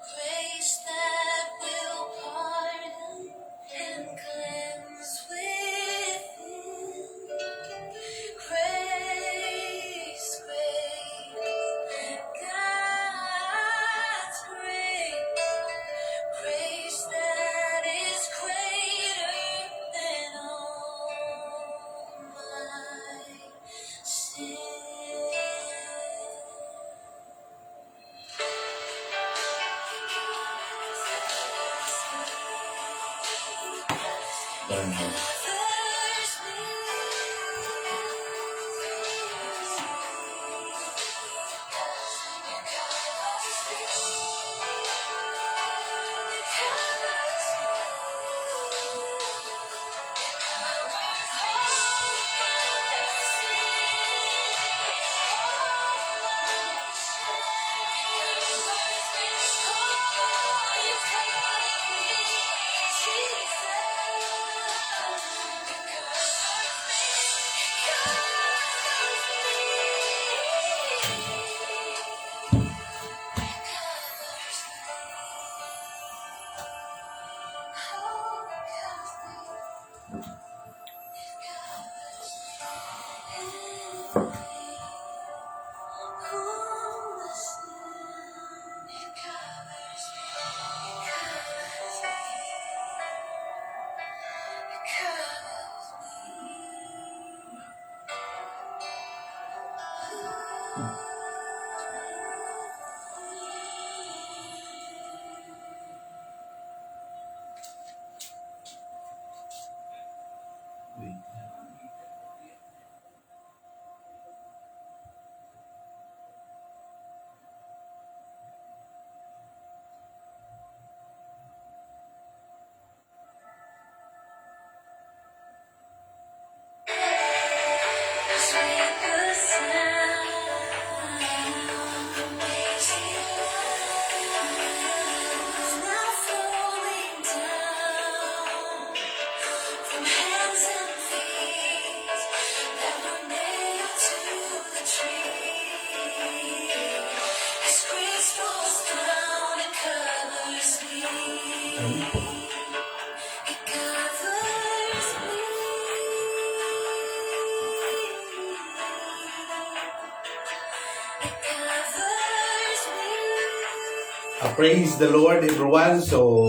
Grace that will pardon and cleanse within. Grace, grace, God's grace, grace that is greater than all my sin. Praise the Lord everyone. So,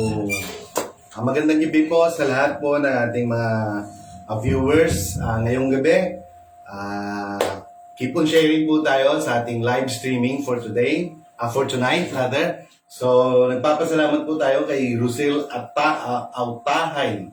magandang gabi po sa lahat po ng ating mga viewers ngayong gabi. Keep on sharing po tayo sa ating live streaming for today, for tonight rather. So, nagpapasalamat po tayo kay Russell Autahay.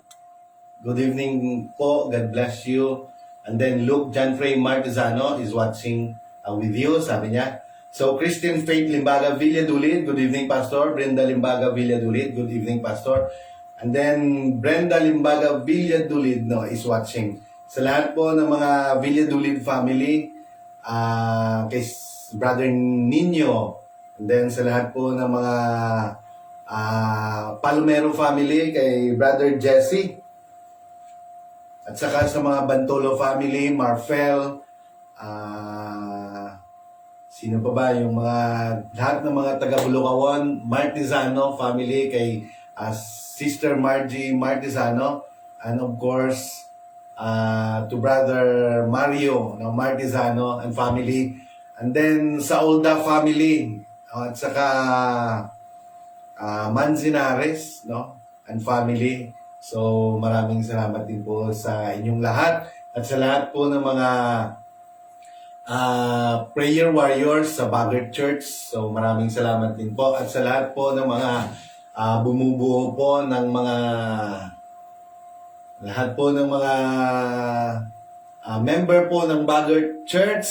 Good evening po. God bless you. And then Luke Janfrey Martizano is watching with you, sabi niya. So, Christian Faith Limbaga Villadulid, good evening, Pastor. Brenda Limbaga Villadulid, good evening, Pastor. And then, Brenda Limbaga Villadulid is watching. sa lahat po ng mga Villadulid family, kay Brother Nino, and then sa lahat po ng mga Palomero family, kay Brother Jesse, at saka sa mga Bantolo family, Marfel, sino pa ba yung mga lahat ng mga taga Bulucawan, Martizano family, kay Sister Margie Martizano, and of course to Brother Mario, no, Martizano and family, and then sa Olda family, at saka Manzinares, no, and family. So maraming salamat din po sa inyong lahat at sa lahat po ng mga prayer warriors sa Baggert Church. So maraming salamat din po at sa lahat po ng mga bumubuo po ng mga lahat po ng mga member po ng Baggert Church,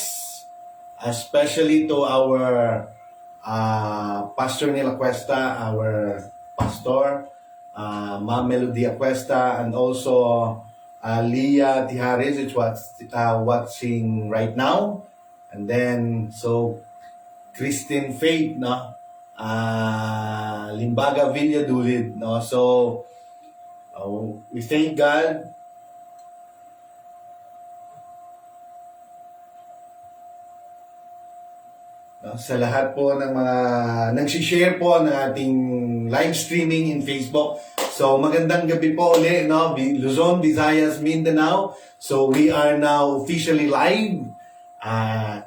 especially to our Pastor Neil Aquesta, our pastor, Ma'am Melody Aquesta, and also Leah Tihares, which was watching right now. And then, so, Christine Faith, no? Limbaga Villadulid, no? So, we thank God. No, sa lahat po ng mga nagsishare po ng ating live streaming in Facebook. So magandang gabi po ulit, no? Luzon, Visayas, Mindanao. So we are now officially live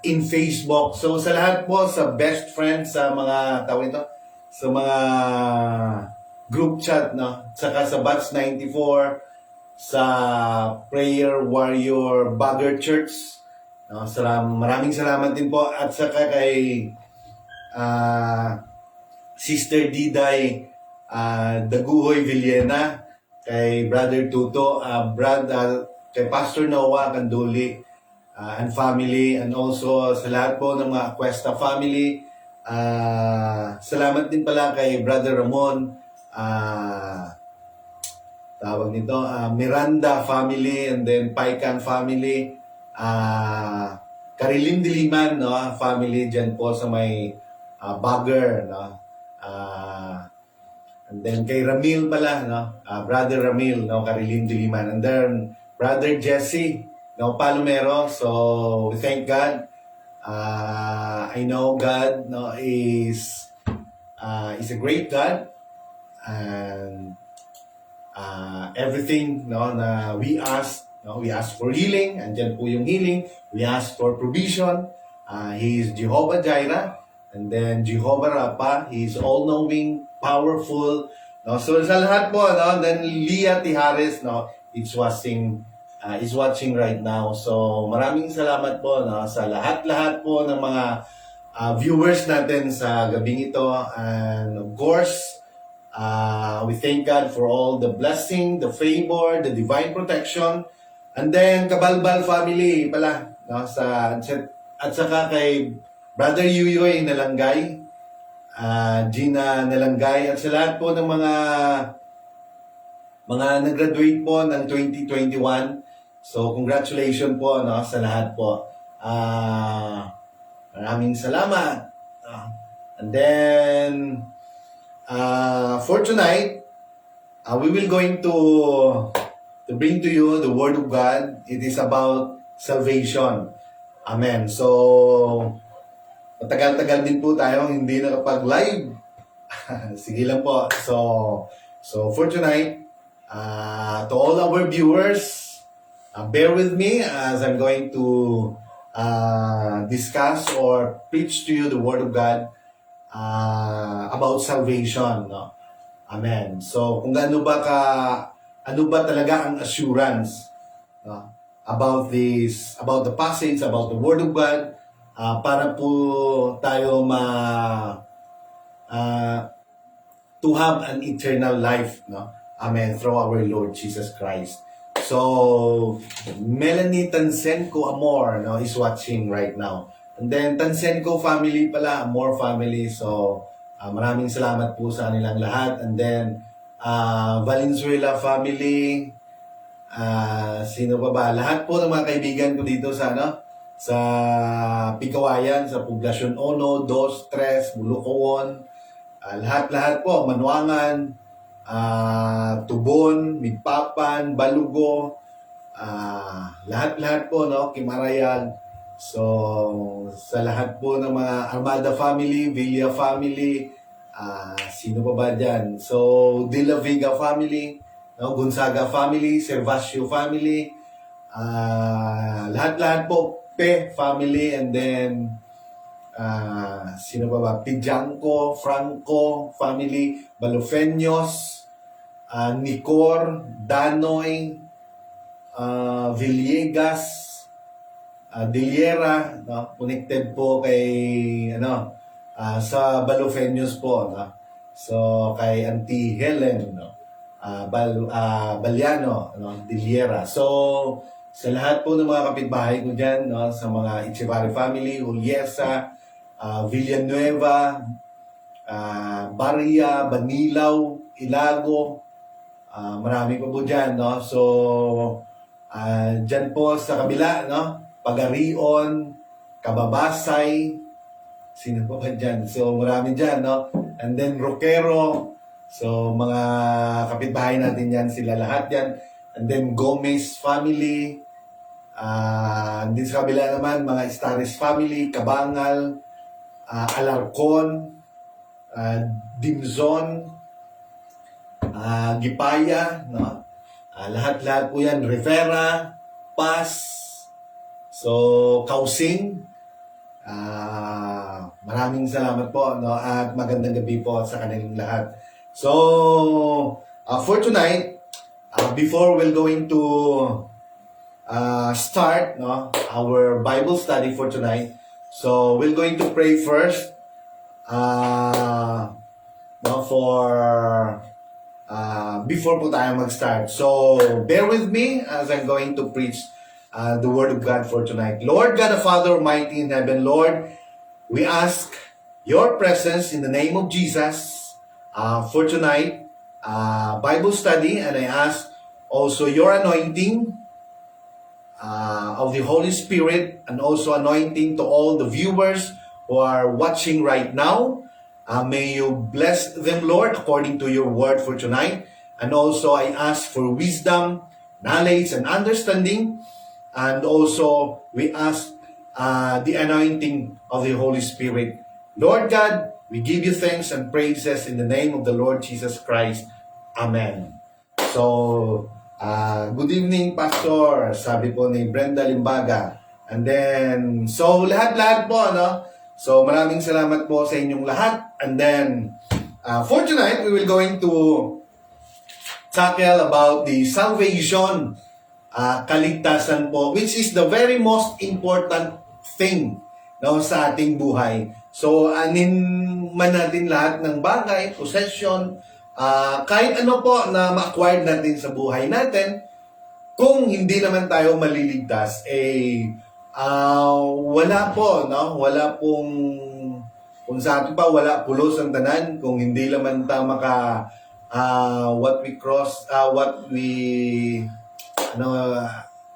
in Facebook. So sa lahat po, sa best friends, sa mga tawag ito, sa mga group chat, no? Saka sa Batch 94, sa Prayer Warrior Baggert Church. No, maraming salamat din po at saka kay Sister Diday Daguhoy Villena, kay Brother Tuto, kay Pastor Noah Canduli and family, and also sa lahat po ng mga Cuesta family. Salamat din pala kay Brother Ramon, tawag nito, Miranda family, and then Paikan family, Karilim Diliman, no, family dyan po sa may Bagger, no, and then kay Ramil pala, no, Brother Ramil, no, Karilim Diliman, and then Brother Jesse, no, Palomero. So we thank God. I know God, no, is a great God, and everything, no, na we ask. No, we ask for healing, and dyan po yung healing. We ask for provision. He is Jehovah Jireh, and then Jehovah Rapha. He is all-knowing, powerful. No, so sa lahat po, no, then Leah Tihares, no, is watching right now. So maraming salamat po, no, sa lahat-lahat po ng mga viewers natin sa gabing ito, and of course, we thank God for all the blessing, the favor, the divine protection. And then, Kabalbal family pala, no, at saka kay Brother Yuyoy Nalanggay, Gina Nalanggay, at sa lahat po ng mga nag-graduate po ng 2021. So, congratulations po, no, sa lahat po. Maraming salamat. And then, for tonight, we will going to bring to you the Word of God. It is about salvation. Amen. So, matagal-tagal din po tayo hindi nakapag-live. Sige lang po. So for tonight, to all our viewers, bear with me as I'm going to discuss or preach to you the Word of God about salvation. No? Amen. So, kung ano ba talaga ang assurance about the passage, about the Word of God, para po tayo to have an eternal life, no? Amen, through our Lord Jesus Christ. So, Melanie Tansenko Amor, no, is watching right now. And then, Tansenko family pala, Amor family. So, maraming salamat po sa kanilang lahat. And then, Valenzuela family, Sino pa ba? Lahat po ng mga kaibigan ko dito sa sa Pikawayan, sa Poblasyon 1, 2, 3, Bulucawon, lahat-lahat po, Manuangan, Tubon, Migpapan, Balugo, lahat-lahat po, Kimarayag. So, sa lahat po ng mga Armada family, Villa family, sino pa ba dyan? So, De La Vega family, Gonzaga family, Servacio family, lahat-lahat po, Pe family, and then, sino pa ba? Pijanco, Franco family, Balofeños, Nicor, Danoy, Villegas, Diliera, connected po kay sa Balofeños po, so kay Auntie Helen, Baliano, Diliera. So sa lahat po ng mga kapitbahay ko dyan, sa mga Echevarri family, Uliesa, Villanueva, Baria, Banilaw, Ilago, marami pa po dyan, So dyan po sa kabila, Pagarion, Kababasay, sino pa ba dyan? So marami dyan, And then Roquero, so mga kapitbahay natin yan, sila lahat yan. And then Gomez family, din sa kabila naman, mga Estares family, Cabangal, Alarcon, Dimzon, Gipaya, lahat-lahat po yan, Rivera, Paz, so Kausing, maraming salamat po, at magandang gabi po sa kanilang lahat. So, for tonight, before we're going to start our Bible study for tonight, so we're going to pray first before po tayo mag-start. So, bear with me as I'm going to preach the Word of God for tonight. Lord God, the Father Almighty in heaven, Lord, we ask your presence in the name of Jesus for tonight, Bible study, and I ask also your anointing of the Holy Spirit, and also anointing to all the viewers who are watching right now. May you bless them, Lord, according to your word for tonight. And also I ask for wisdom, knowledge, and understanding. And also we ask the anointing of the Holy Spirit. Lord God, we give you thanks and praises in the name of the Lord Jesus Christ. Amen. So, good evening, Pastor. Sabi po ni Brenda Limbaga. And then, so lahat-lahat po, So, maraming salamat po sa inyong lahat. And then, for tonight, we will going to tackle about the salvation, kaligtasan po, which is the very most important thing sa ating buhay. So, anin man natin lahat ng bagay, possession, kahit ano po na ma-acquire natin sa buhay natin, kung hindi naman tayo maliligtas, wala po, wala pong, kung sa atin pa, wala pulos ang tanan, kung hindi naman ta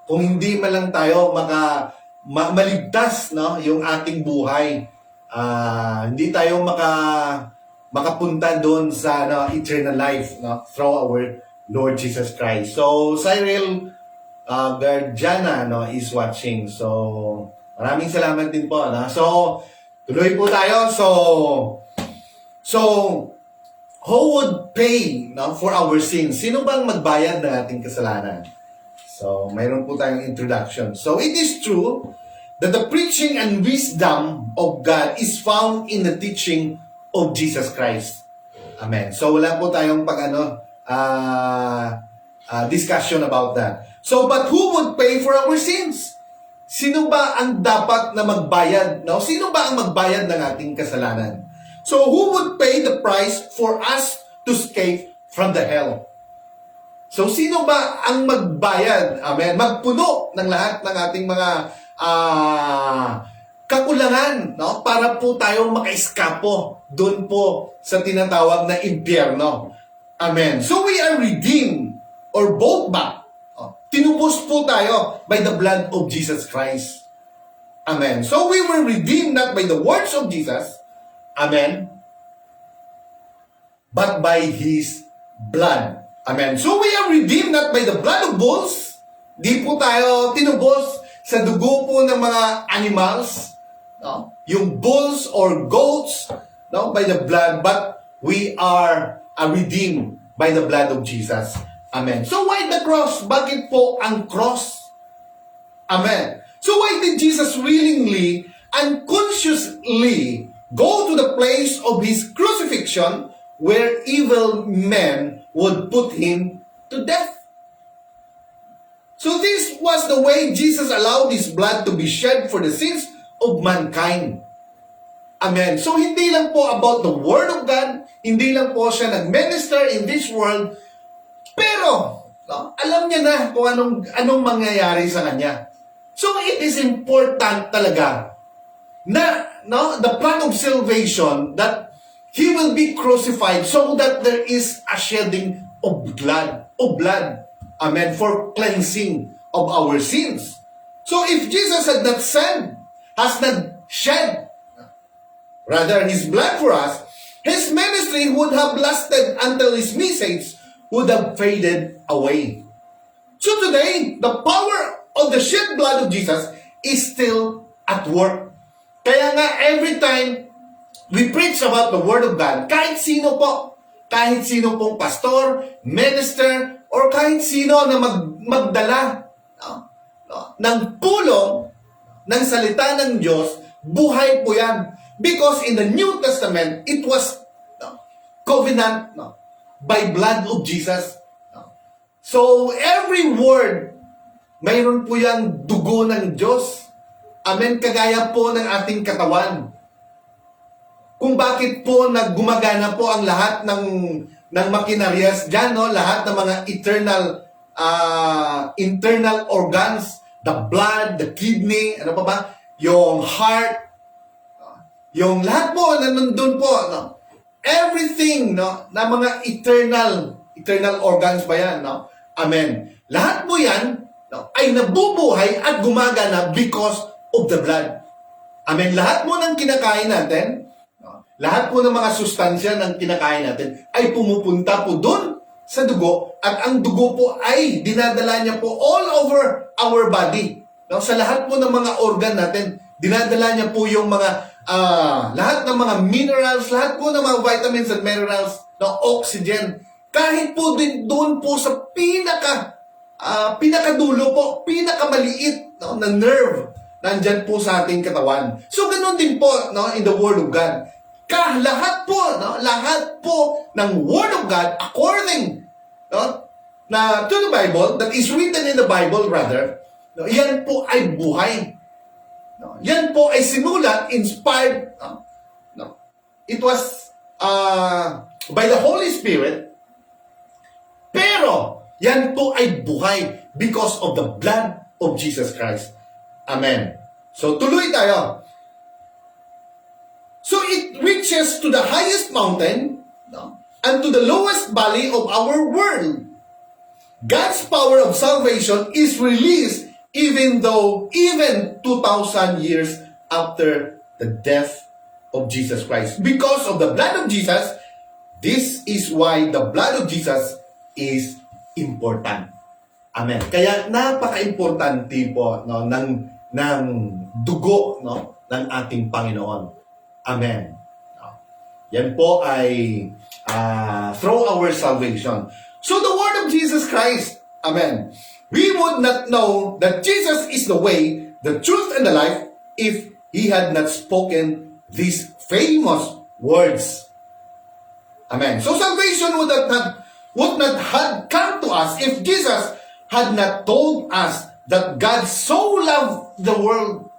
kung hindi man lang tayo maligtas, yung ating buhay, hindi tayo makapunta doon sa eternal life, through our Lord Jesus Christ. So, Cyril Gardiana is watching. So, maraming salamat din po. So, tuloy po tayo. So, who would pay for our sins? Sino bang magbayad ng ating kasalanan? So, mayroon po tayong introduction. So, it is true that the preaching and wisdom of God is found in the teaching of Jesus Christ. Amen. So, wala po tayong discussion about that. So, but who would pay for our sins? Sino ba ang dapat na magbayad? Sino ba ang magbayad ng ating kasalanan? So, who would pay the price for us to escape from the hell? So, sino ba ang magbayad? Amen. Magpuno ng lahat ng ating mga kakulangan, para po tayong maka-eskapo doon po sa tinatawag na impyerno. Amen. So, we are redeemed or bought back tinubos po tayo by the blood of Jesus Christ. Amen. So we were redeemed not by the works of Jesus, amen, but by His blood. Amen. So we are redeemed not by the blood of bulls. Di po tayo tinubos sa dugo po ng mga animals, no? Yung bulls or goats, no, by the blood, but we are redeemed by the blood of Jesus. Amen. So why the cross? Bakit po ang cross? Amen. So why did Jesus willingly and consciously go to the place of His crucifixion where evil men would put Him to death? So this was the way Jesus allowed His blood to be shed for the sins of mankind. Amen. So hindi lang po about the Word of God, hindi lang po siya nag-minister in this world, pero no, alam niya na kung anong mangyayari sa Kanya. So it is important talaga na the plan of salvation that He will be crucified so that there is a shedding of blood. Amen. For cleansing of our sins. So if Jesus has not shed rather His blood for us, His ministry would have lasted until His message would have faded away. So today, the power of the shed blood of Jesus is still at work. Kaya nga, every time we preach about the Word of God, kahit sino pong pastor, minister, or kahit sino na magdala ng pulong ng salita ng Diyos, buhay po yan. Because in the New Testament, it was covenant by blood of Jesus. So, every word, mayroon po yung dugo ng Diyos. Amen. Kagaya po ng ating katawan. Kung bakit po naggumagana po ang lahat ng makinarias dyan, no? Lahat ng mga internal organs, the blood, the kidney, ano pa ba? Yung heart, yung lahat po na nandun po, no? Everything, no? Na mga eternal organs ba yan, no? Amen. Lahat po yan, no, ay nabubuhay at gumagana because of the blood. Amen. Lahat po ng kinakain natin, no, lahat po ng mga sustansya ng kinakain natin ay pumupunta po doon sa dugo at ang dugo po ay dinadala niya po all over our body. No, sa lahat po ng mga organ natin, dinadala niya po yung mga lahat ng mga minerals, lahat po ng mga vitamins and minerals, no, oxygen. Kahit po din doon po sa pinakadulo po, pinakamaliit, no, na nerve, nandyan po sa ating katawan. So, ganun din po, no, in the Word of God. Lahat po ng Word of God, according, no, to the Bible, that is written in the Bible, rather, no, yan po ay buhay. No, yan po ay sinulat, inspired, no. It was by the Holy Spirit, pero yan po ay buhay because of the blood of Jesus Christ. Amen. So, tuloy tayo. So, it reaches to the highest mountain, no, and to the lowest valley of our world. God's power of salvation is released even 2,000 years after the death of Jesus Christ. Because of the blood of Jesus, this is why the blood of Jesus is important. Amen. Kaya napaka-importante po, no, ng dugo, no, ng ating Panginoon. Amen. Yan po ay through our salvation. So the word of Jesus Christ, amen, we would not know that Jesus is the way, the truth, and the life if He had not spoken these famous words. Amen. So salvation would not have come to us if Jesus had not told us that God so loved the world,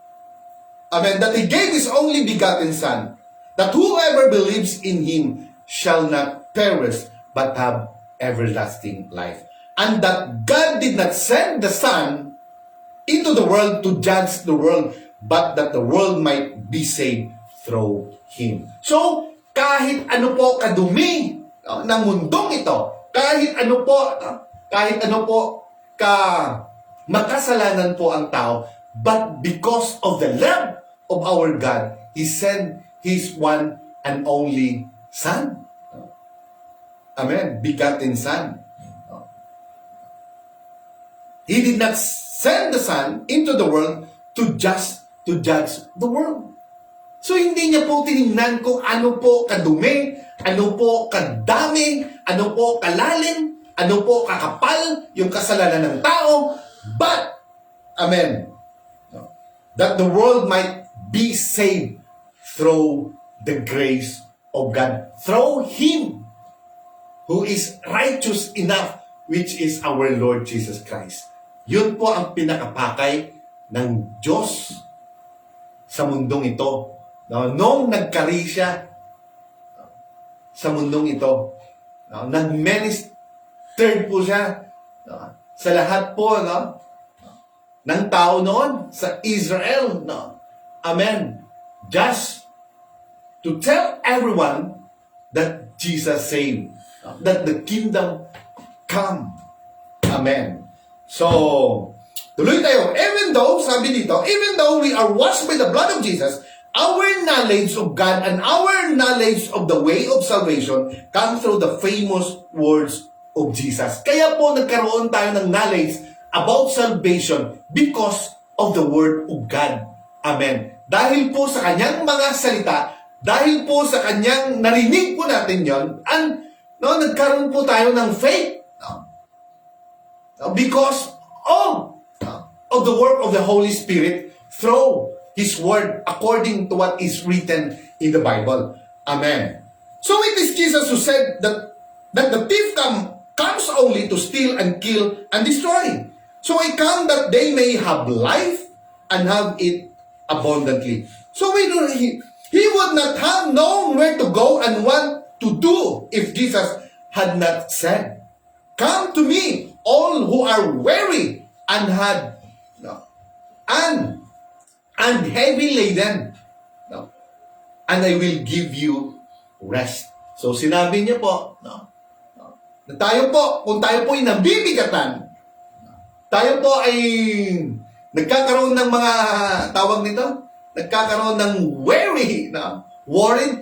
amen, that He gave His only begotten Son, that whoever believes in Him shall not perish but have everlasting life. And that God did not send the Son into the world to judge the world, but that the world might be saved through Him. So, kahit ano po kadumi ng mundong ito, kahit makasalanan po ang tao, but because of the love of our God, He sent His one and only Son. Amen. Begotten Son. He did not send the Son into the world to judge the world. So hindi niya po tinignan kung ano po kadumi, ano po kadami, ano po kalalim, ano po kakapal yung kasalanan ng tao, but, amen, that the world might be saved through the grace of God, through Him who is righteous enough, which is our Lord Jesus Christ. Yun po ang pinakapakay ng Diyos sa mundong ito. Noong nagkari siya sa mundong ito, nag-ministered po siya sa lahat po ng tao noon, sa Israel. Amen. Just to tell everyone that Jesus saved, that the kingdom come. Amen. So, tuloy tayo. Even though, sabi dito, even though we are washed by the blood of Jesus, our knowledge of God and our knowledge of the way of salvation come through the famous words of Jesus. Kaya po nagkaroon tayo ng knowledge about salvation because of the word of God. Amen. Dahil po sa kanyang mga salita, dahil po sa kanyang narinig po natin yon, and nagkaroon po tayo ng faith. Because of the work of the Holy Spirit through His Word according to what is written in the Bible. Amen. So it is Jesus who said that the thief comes only to steal and kill and destroy. So I come that they may have life and have it abundantly. So he would not have known where to go and what to do if Jesus had not said, "Come to me, all who are weary and heavy laden, and I will give you rest." So sinabi niya po, na tayo po, kung tayo po ay nabibigatan, tayo po ay nagkakaroon ng mga tawag nito, nagkakaroon ng worried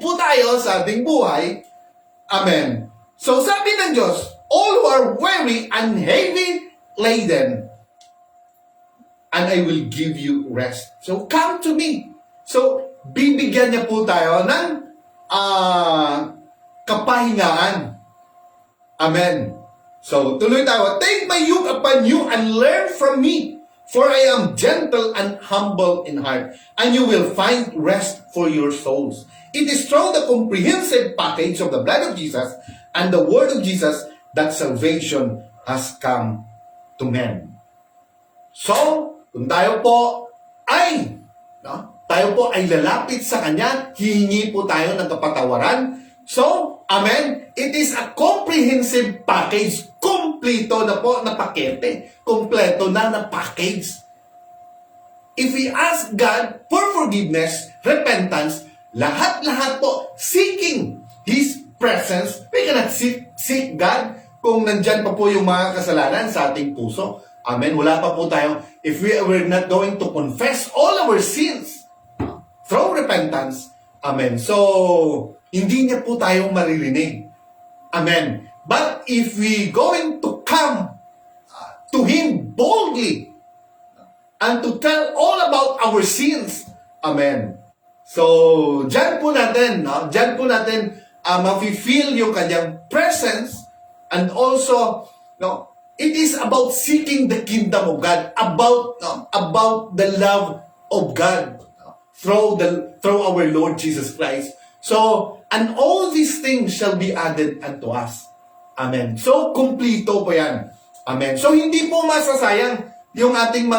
po tayo sa ating buhay. Amen. So sabi ng Diyos, all who are weary and heavy laden, and I will give you rest. So come to me. So bibigyan niya po tayo ng kapahingaan. Amen. So tuloy tayo. Take my yoke upon you and learn from me, for I am gentle and humble in heart, and you will find rest for your souls. It is through the comprehensive package of the blood of Jesus and the word of Jesus that salvation has come to men. So, kung tayo po ay lalapit sa Kanya, hihingi po tayo ng kapatawaran. So, amen, it is a comprehensive package, kompleto na po na pakete, kompleto na package. If we ask God for forgiveness, repentance, lahat-lahat po, seeking His presence, we cannot seek God kung nandyan pa po yung mga kasalanan sa ating puso. Amen. Wala pa po tayo. If we were not going to confess all our sins through repentance, amen. So, hindi niya po tayo maririnig. Amen. But if we going to come to Him boldly and to tell all about our sins, amen. So, dyan po natin, mafe-feel yung kanyang presence, and also, it is about seeking the kingdom of God, about the love of God through our Lord Jesus Christ. So, and all these things shall be added unto us. Amen. So, kumplito po yan. Amen. So, hindi po masasayang yung ating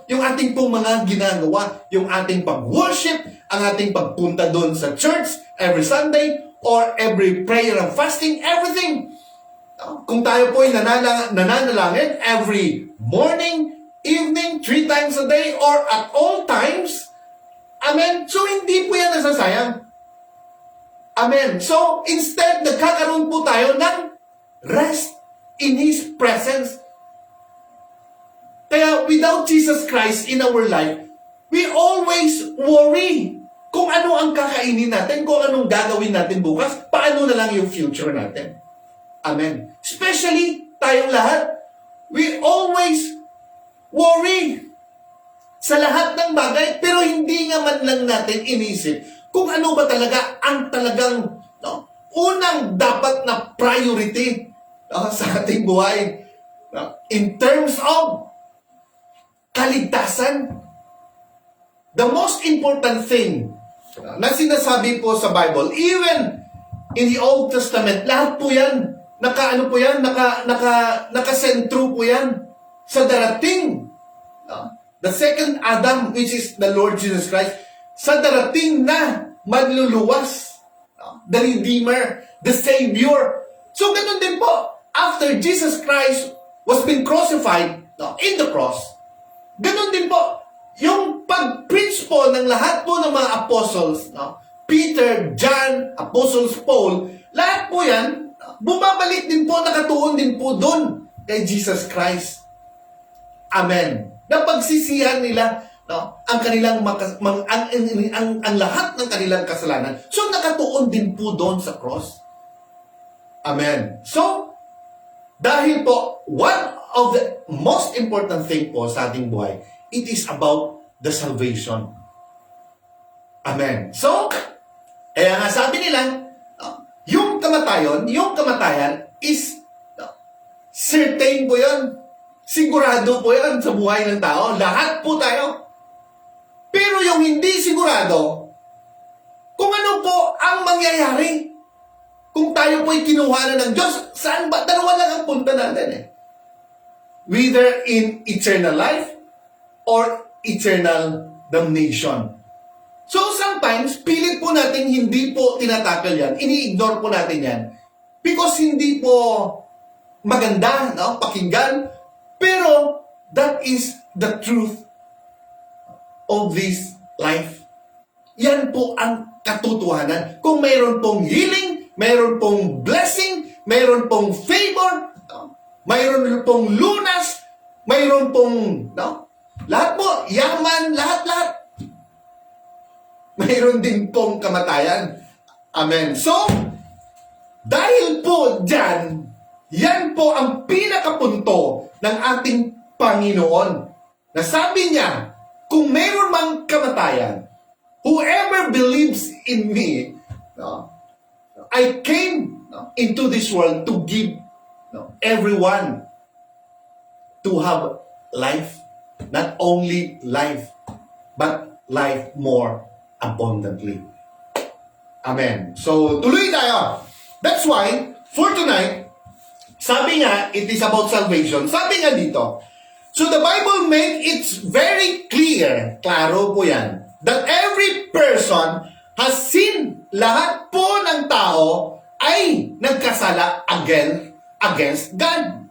yung ating pong mga ginagawa, yung ating pag-worship, ang ating pagpunta doon sa church every Sunday, or every prayer and fasting, everything. Kung tayo po ay nananalangin every morning, evening, 3 times a day, or at all times, amen, so hindi po yan nasasayang. Amen. So, instead, nagkakaroon po tayo ng rest in His presence. Kaya without Jesus Christ in our life, we always worry kung ano ang kakainin natin, kung anong gagawin natin bukas, paano na lang yung future natin. Amen. Especially tayong lahat, we always worry sa lahat ng bagay, pero hindi nga man lang natin inisip kung ano ba talaga ang talagang unang dapat na priority sa ating buhay. In terms of kaligtasan, the most important thing na sinasabi po sa Bible, even in the Old Testament, lahat po yan, nakasentro po yan sa darating. The second Adam, which is the Lord Jesus Christ, sa darating na manluluwas, the Redeemer, the Savior. So, ganun din po. After Jesus Christ was been crucified in the cross, ganun din po. Yung pag-preach po ng lahat po ng mga apostles, Peter, John, Apostles Paul, lahat po yan, bumabalik din po, nakatuon din po doon kay Jesus Christ. Amen. Napagsisihan nila ang kanilang ang lahat ng kanilang kasalanan. So nakatuon din po doon sa cross. Amen. So dahil po one of the most important thing po sa ating buhay, it is about the salvation. Amen. So kaya nga sabi nila, yung kamatayan is certain po yun. Sigurado po yan sa buhay ng tao. Lahat po tayo. Pero yung hindi sigurado, kung ano po ang mangyayari, kung tayo po'y kinuha na ng Diyos, saan ba? Dalawa lang ang punta natin eh. Whether in eternal life or eternal damnation. So sometimes, pilit po natin hindi po tinatakal yan, ini-ignore po natin yan, because hindi po maganda, pakinggan, pero that is the truth of this life. Yan po ang katotohanan. Kung mayroon pong healing, mayroon pong blessing, mayroon pong favor, mayroon pong lunas, mayroon pong, lahat po, yaman, lahat. Mayroon din pong kamatayan. Amen. So, dahil po dyan, yan po ang pinakapunto ng ating Panginoon. Na sabi niya, kung mayroon mang kamatayan, whoever believes in me, I came into this world to give everyone to have life. Not only life, but life more abundantly. Amen. So, tuloy tayo. That's why, for tonight, sabi nga, it is about salvation. Sabi nga dito, so the Bible makes it very clear, klaro po yan, that every person has sinned. Lahat po ng tao ay nagkasala against God.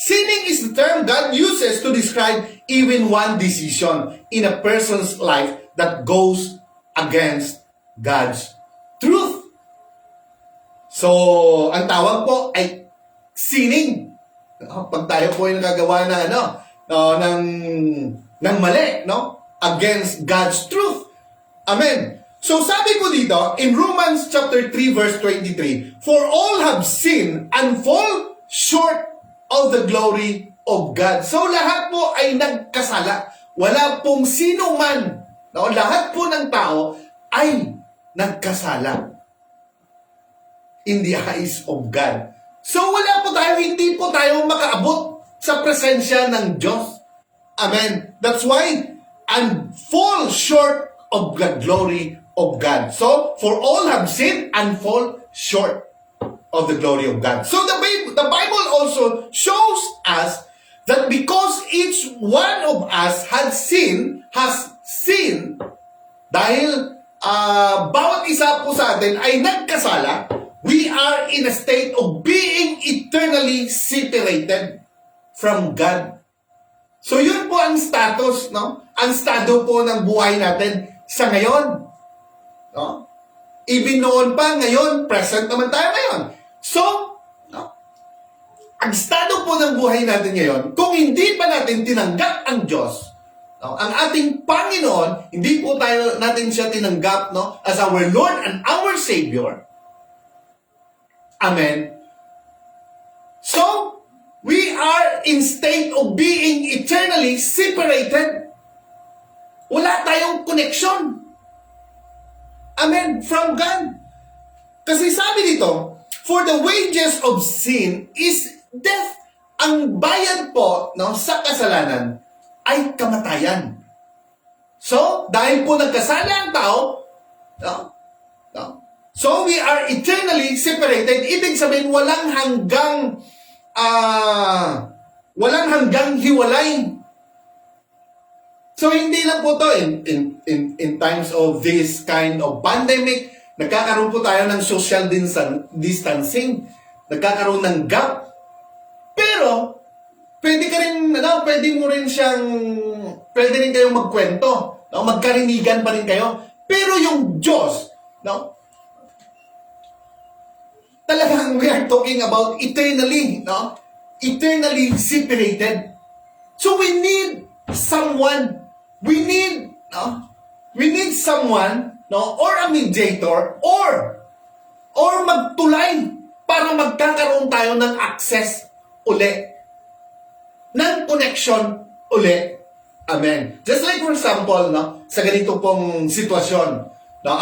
Sinning is the term God uses to describe even one decision in a person's life that goes against God's truth. So, ang tawag po ay sinning. Pag tayo po ay nagagawa na ng mali, against God's truth. Amen. So sabi po dito in Romans chapter 3 verse 23, for all have sinned and fall short of the glory of God. So lahat po ay nagkasala. Wala pong sino man, lahat po ng tao ay nagkasala in the eyes of God. So wala po tayo, hindi po tayo makaabot sa presensya ng Diyos. Amen. That's why, and fall short of the glory of God. So, for all have sinned and fall short of the glory of God. So the Bible also shows us that because each one of us has sinned, dahil bawat isa po sa atin ay nagkasala, we are in a state of being eternally separated from God. So yun po ang status, ang estado po ng buhay natin sa ngayon. Even noon pa, ngayon, present naman tayo ngayon. So, ang estado po ng buhay natin ngayon, kung hindi pa natin tinanggap ang Diyos, no, ang ating Panginoon, hindi po natin siya tinanggap, no, as our Lord and our Savior. Amen. So, we are in state of being eternally separated. Wala tayong connection. Amen. From God. Kasi sabi dito, for the wages of sin is death. Ang bayad po, no, sa kasalanan ay kamatayan. So, dahil po nagkasala ang tao, no, so we are eternally separated. Ibig sabihin, walang hanggang hiwalay. So, hindi lang po to in times of this kind of pandemic, nagkakaroon po tayo ng social distancing, nagkakaroon ng gap. Pero, pwede rin kayong magkwento, no? Magkarinigan pa rin kayo. Pero yung Diyos, no? Talagang we are talking about eternally, no? Eternally separated. So we need someone. We need someone, no? Or a mediator, or magtulay para magkakaroon tayo ng access uli, ng connection uli. Amen. Just like for example, no, sa ganito pong sitwasyon, no,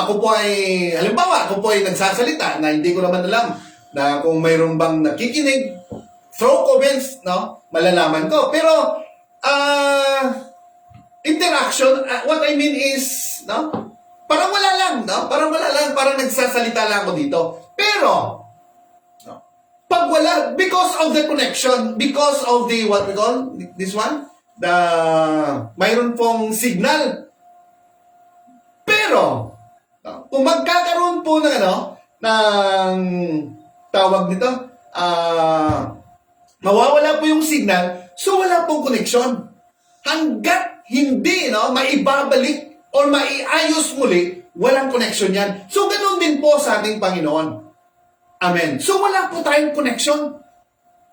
halimbawa, ako po ay nagsasalita na hindi ko naman alam na kung mayroon bang nakikinig, throw comments, no, malalaman ko. Pero, interaction, what I mean is, no, parang wala lang, parang nagsasalita lang ako dito. Pero, pag wala, because of the connection, because of the, what we call, this one, mayroon pong signal. Pero, kung magkakaroon po ng tawag nito, mawawala po yung signal, so wala pong connection. Hanggat hindi, maibabalik or maiayos muli, walang connection yan. So, ganoon din po sa ating Panginoon. Amen. So, wala po tayong connection.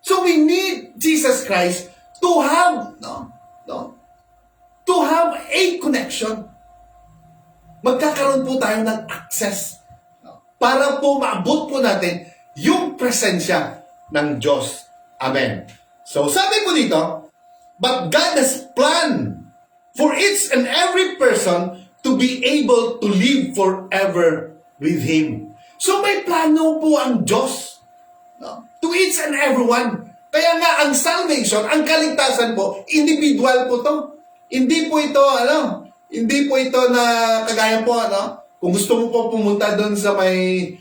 So, we need Jesus Christ to have, to have a connection. Magkakaroon po tayo ng access, para po maabot po natin yung presensya ng Diyos. Amen. So, sabi po dito, but God has planned for each and every person to be able to live forever with Him. So may plano po ang Diyos, no, to each and everyone. Kaya nga ang salvation, ang kaligtasan po, individual po to. Hindi po ito na kagaya po, kung gusto mo po pumunta doon sa may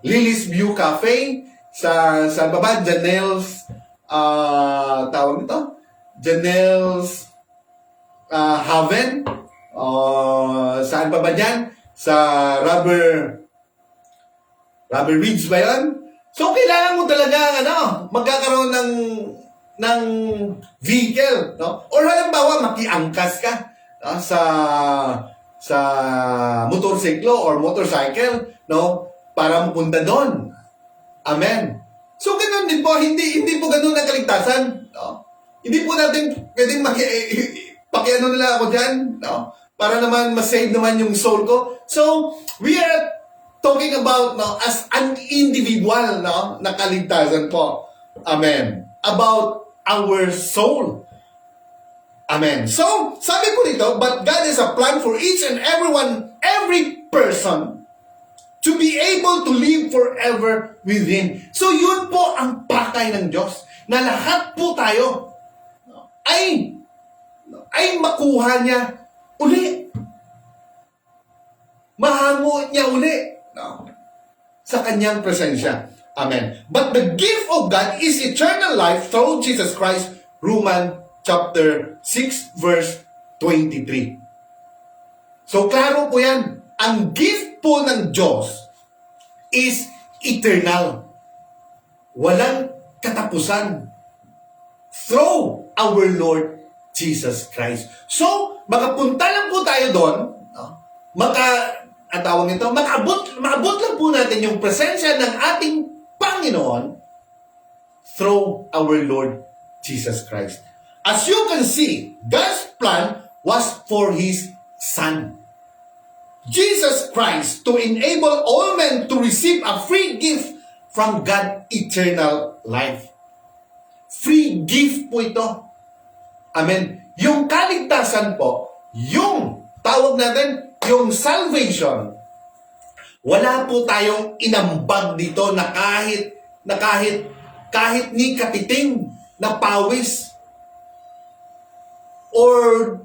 Lily's View Cafe, sa baba, Janelle's, tawag nito, Janelle's Haven, saan pa ba dyan? Sa Rubber Ridge ba yun? So, kailangan mo talaga, magkakaroon ng vehicle, no? Or halimbawa, makiangkas ka, no? sa motorsiklo or motorcycle, no? Para mapunta doon. Amen. So, ganoon din po, hindi po ganoon ang kaligtasan, no? Hindi po natin pwedeng pakiano nila ako dyan, no? Para naman masave naman yung soul ko. So, we are talking about, as an individual, na kaligtasan po. Amen. About our soul. Amen. So, sabi po dito, but God has a plan for each and every person to be able to live forever with Him. So, yun po ang pakay ng Diyos, na lahat po tayo ay makuha niya uli. Mahango niya uli, sa kanyang presensya. Amen. But the gift of God is eternal life through Jesus Christ. Romans chapter 6 verse 23. So klaro po yan. Ang gift po ng Diyos is eternal. Walang katapusan. Through our Lord Jesus Christ. So, makapunta lang po tayo doon, maabot lang po natin yung presensya ng ating Panginoon through our Lord Jesus Christ. As you can see, God's plan was for His Son, Jesus Christ, to enable all men to receive a free gift from God, eternal life. Free gift po ito. Amen. Yung kaligtasan po, yung tawag natin, yung salvation, wala po tayong inambag dito na kahit ni kapiting na pawis or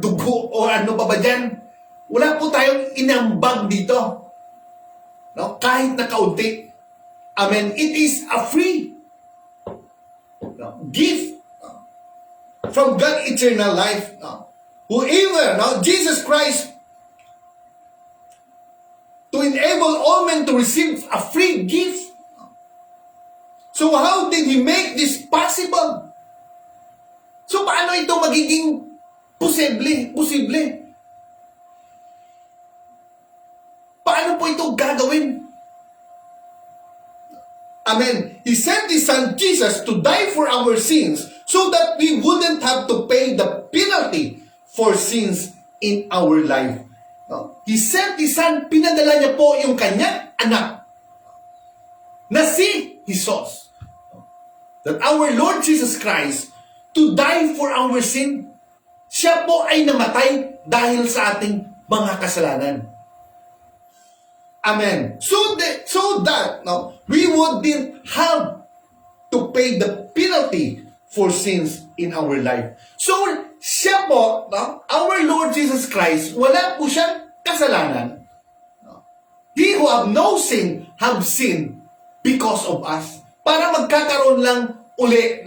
dugo o ano pa ba dyan. Wala po tayong inambag dito. No? Kahit na kaunti. Amen. It is a free gift from God, eternal life. Whoever, Jesus Christ, to enable all men to receive a free gift. So how did He make this possible? So paano ito magiging posible? Paano po ito gagawin? Amen. He sent His Son Jesus to die for our sins so that we wouldn't have to pay the penalty for sins in our life. No? He sent His Son, pinadala niya po yung kanyang anak na si Jesus. That our Lord Jesus Christ to die for our sin. Siya po ay namatay dahil sa ating mga kasalanan. Amen. So that we wouldn't have to pay the penalty for sins in our life. So, siya po, our Lord Jesus Christ, wala po siyang kasalanan. He who have no sin, have sinned because of us. Para magkakaroon lang uli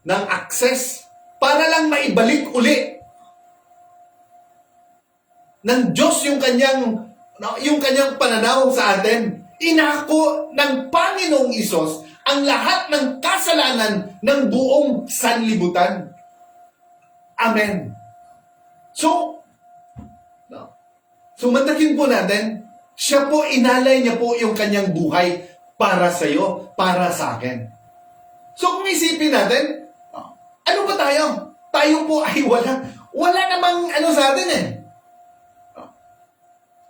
ng access. Para lang maibalik uli ng Diyos yung kanyang pananaw sa atin. Inako ng Panginoong Isos ang lahat ng kasalanan ng buong sanlibutan. Amen. So matakin po natin, siya po, inalay niya po yung kanyang buhay para sa iyo, para sa akin. So kung isipin natin, ano ba tayo? Tayo po ay wala namang sa atin eh.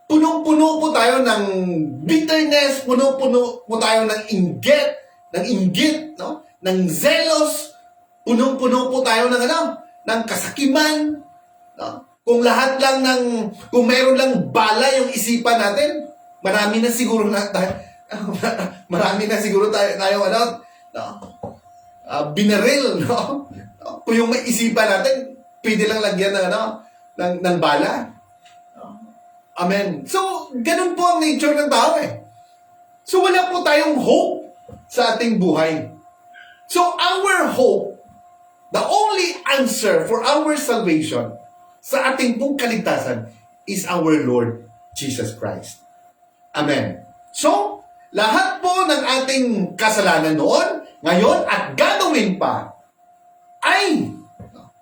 Punong-puno po tayo ng bitterness, punong-puno po tayo ng inggit, ng zealous, punong-puno po tayo ng kasakiman, Kung mayroon lang bala yung isipan natin, marami na siguro tayo binaril, Kung yung may isipan natin, pwede lang lagyan ng bala. Amen. So, ganun po ang nature ng tao eh. So, wala po tayong hope sa ating buhay. So, our hope, the only answer for our salvation sa ating pong kaligtasan is our Lord Jesus Christ. Amen. So, lahat po ng ating kasalanan noon, ngayon, at gagawin pa, ay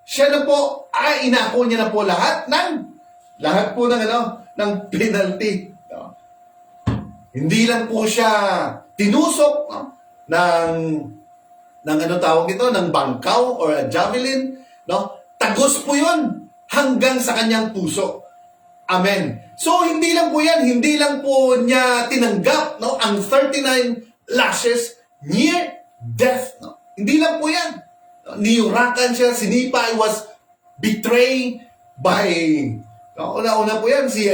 siya na po, inako niya na po lahat po ng penalty. Hindi lang po siya tinusok ng bangkaw or a javelin, Tagos po 'yon hanggang sa kanyang puso. Amen. So hindi lang po niya tinanggap ang 39 lashes near death. Hindi lang po 'yan. Niyurakan siya, sinipa, I was betrayed by una-una po yan, si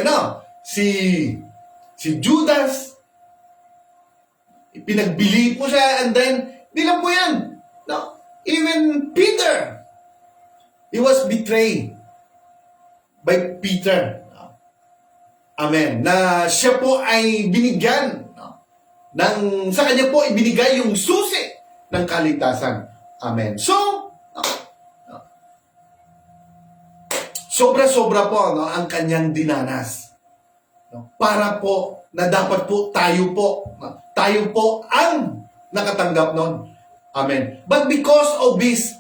Judas. Pinagbili po siya, and then, di lang po yan. Even Peter, he was betrayed by Peter. Amen. Na siya po ay binigyan, sa kanya po ibinigay yung susi ng kaligtasan. Amen. So, sobra-sobra po ang kanyang dinanas. Para po na dapat po tayo po ang nakatanggap nun. Amen. But because of His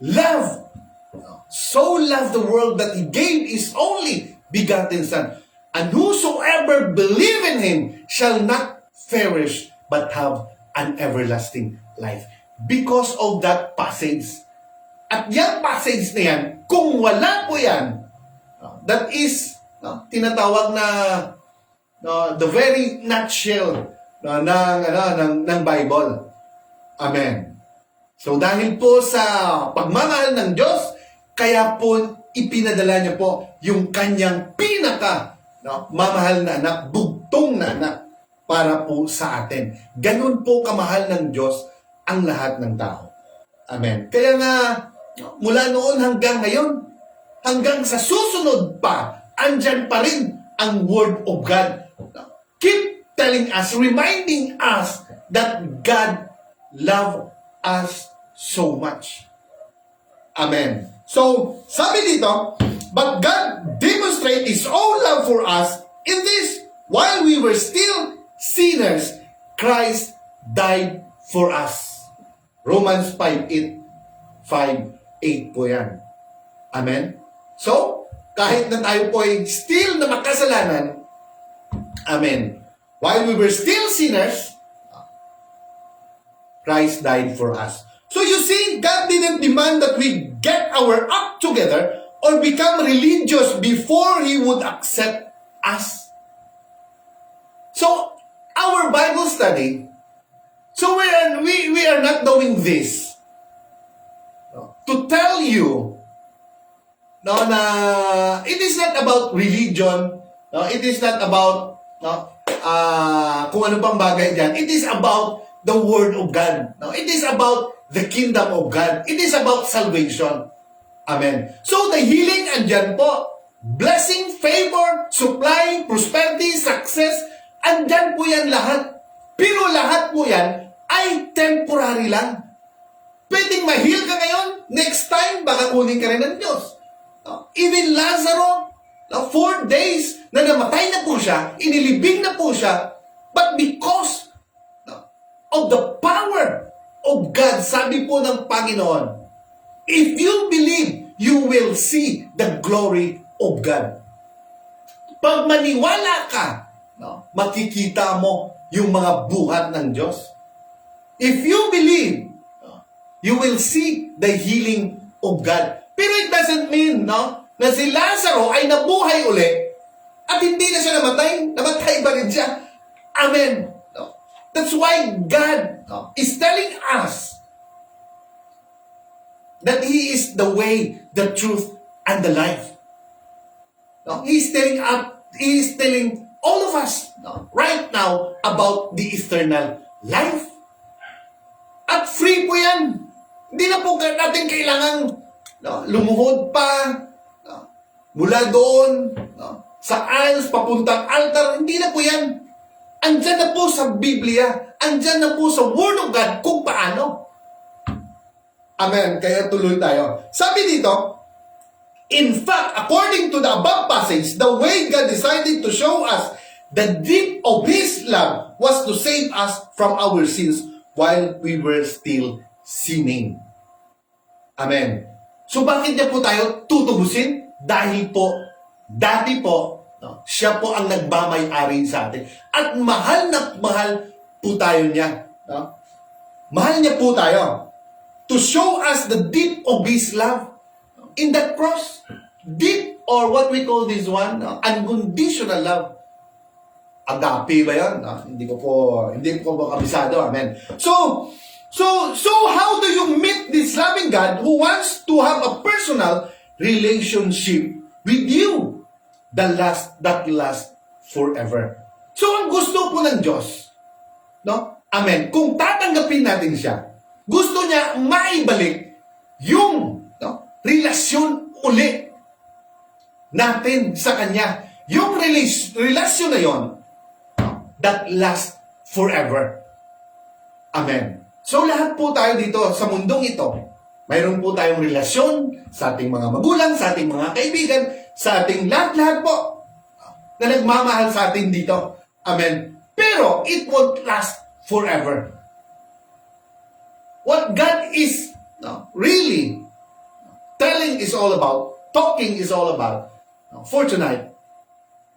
love, so loved the world that He gave His only begotten Son, and whosoever believe in Him shall not perish but have an everlasting life. because of that passage. At yung passage na yan, kung wala po yan, that is tinatawag na the very nutshell ng Bible. Amen. So dahil po sa pagmamahal ng Diyos, kaya po ipinadala niya po yung kanyang mamahal na anak, bugtong na anak para po sa atin. Ganun po kamahal ng Diyos ang lahat ng tao. Amen. Kaya nga, mula noon hanggang ngayon, hanggang sa susunod pa, andyan pa rin ang Word of God. Keep telling us, reminding us that God loves us so much. Amen. So, sabi dito, but God demonstrated His own love for us in this, while we were still sinners, Christ died for us. Romans 5:8 po yan. Amen? So, kahit na tayo po ay still na makasalanan, amen, while we were still sinners, Christ died for us. So you see, God didn't demand that we get our act together or become religious before He would accept us. So, our Bible study, so we are not doing this to tell you na it is not about religion, it is not about kung ano pang bagay dyan. It is about the Word of God. It is about the kingdom of God. It is about salvation. Amen. So the healing andyan po. Blessing, favor, supply, prosperity, success, andyan po yan lahat. Pero lahat po yan ay temporary lang. Pwedeng ma-heal ka ngayon, next time baka kunin ka rin ng Diyos. Even Lazaro, 4 days na namatay na po siya, inilibing na po siya, but because of the power of God, sabi po ng Panginoon, if you believe, you will see the glory of God. Pag maniwala ka, makikita mo yung mga buhat ng Diyos. If you believe, you will see the healing of God. Pero it doesn't mean na si Lazaro ay nabuhay uli at hindi na siya namatay. Namatay pa rin siya. Amen. That's why God is telling us that He is the way, the truth, and the life. He is telling all of us right now about the eternal life. At free po yan. Hindi na po natin kailangan lumuhod pa mula doon sa aisles papuntang altar. Hindi na po yan. Andyan na po sa Biblia. Andyan na po sa Word of God kung paano. Amen. Kaya tuloy tayo. Sabi dito, in fact, according to the above passage, the way God decided to show us the depth of His love was to save us from our sins while we were still sinning. Amen. So bakit niya po tayo tutubusin? Dahil po, dati po, siya po ang nagmamay-ari sa atin. At mahal na mahal po tayo niya. Mahal niya po tayo. To show us the deep of His love. In that cross, deep or what we call this one, unconditional love. Agape ba yan? Hindi ko po kabisado. Amen. So how do you meet this loving God who wants to have a personal relationship with you? That lasts forever. So, ang gusto po ng Diyos, Amen, kung tatanggapin natin siya, gusto niya maibalik yung relasyon uli natin sa Kanya. Yung relasyon na yon that lasts forever. Amen. So, lahat po tayo dito sa mundong ito, mayroon po tayong relasyon sa ating mga magulang, sa ating mga kaibigan, sa ating lahat-lahat po na nagmamahal sa atin dito. Amen. Pero it won't last forever. What God is really telling is all about, talking is all about, for tonight,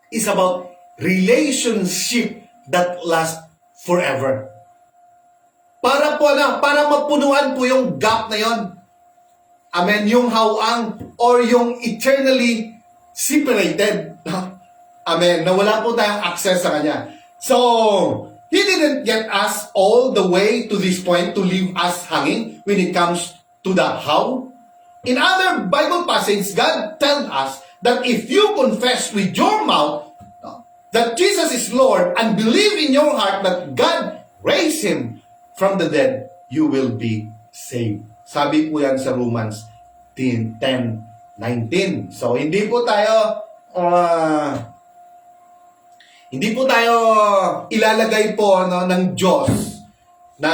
is about relationship that lasts forever. Para po para mapunuan po yung gap na yon. Amen. Yung hawang or yung eternally separated. Amen. Na wala po tayong access sa Kanya. So, He didn't get us all the way to this point to leave us hanging when it comes to the how. In other Bible passages, God tells us that if you confess with your mouth that Jesus is Lord and believe in your heart that God raised Him from the dead, you will be saved. Sabi po yan sa Romans 10:19. So, hindi po tayo ilalagay po ng Diyos na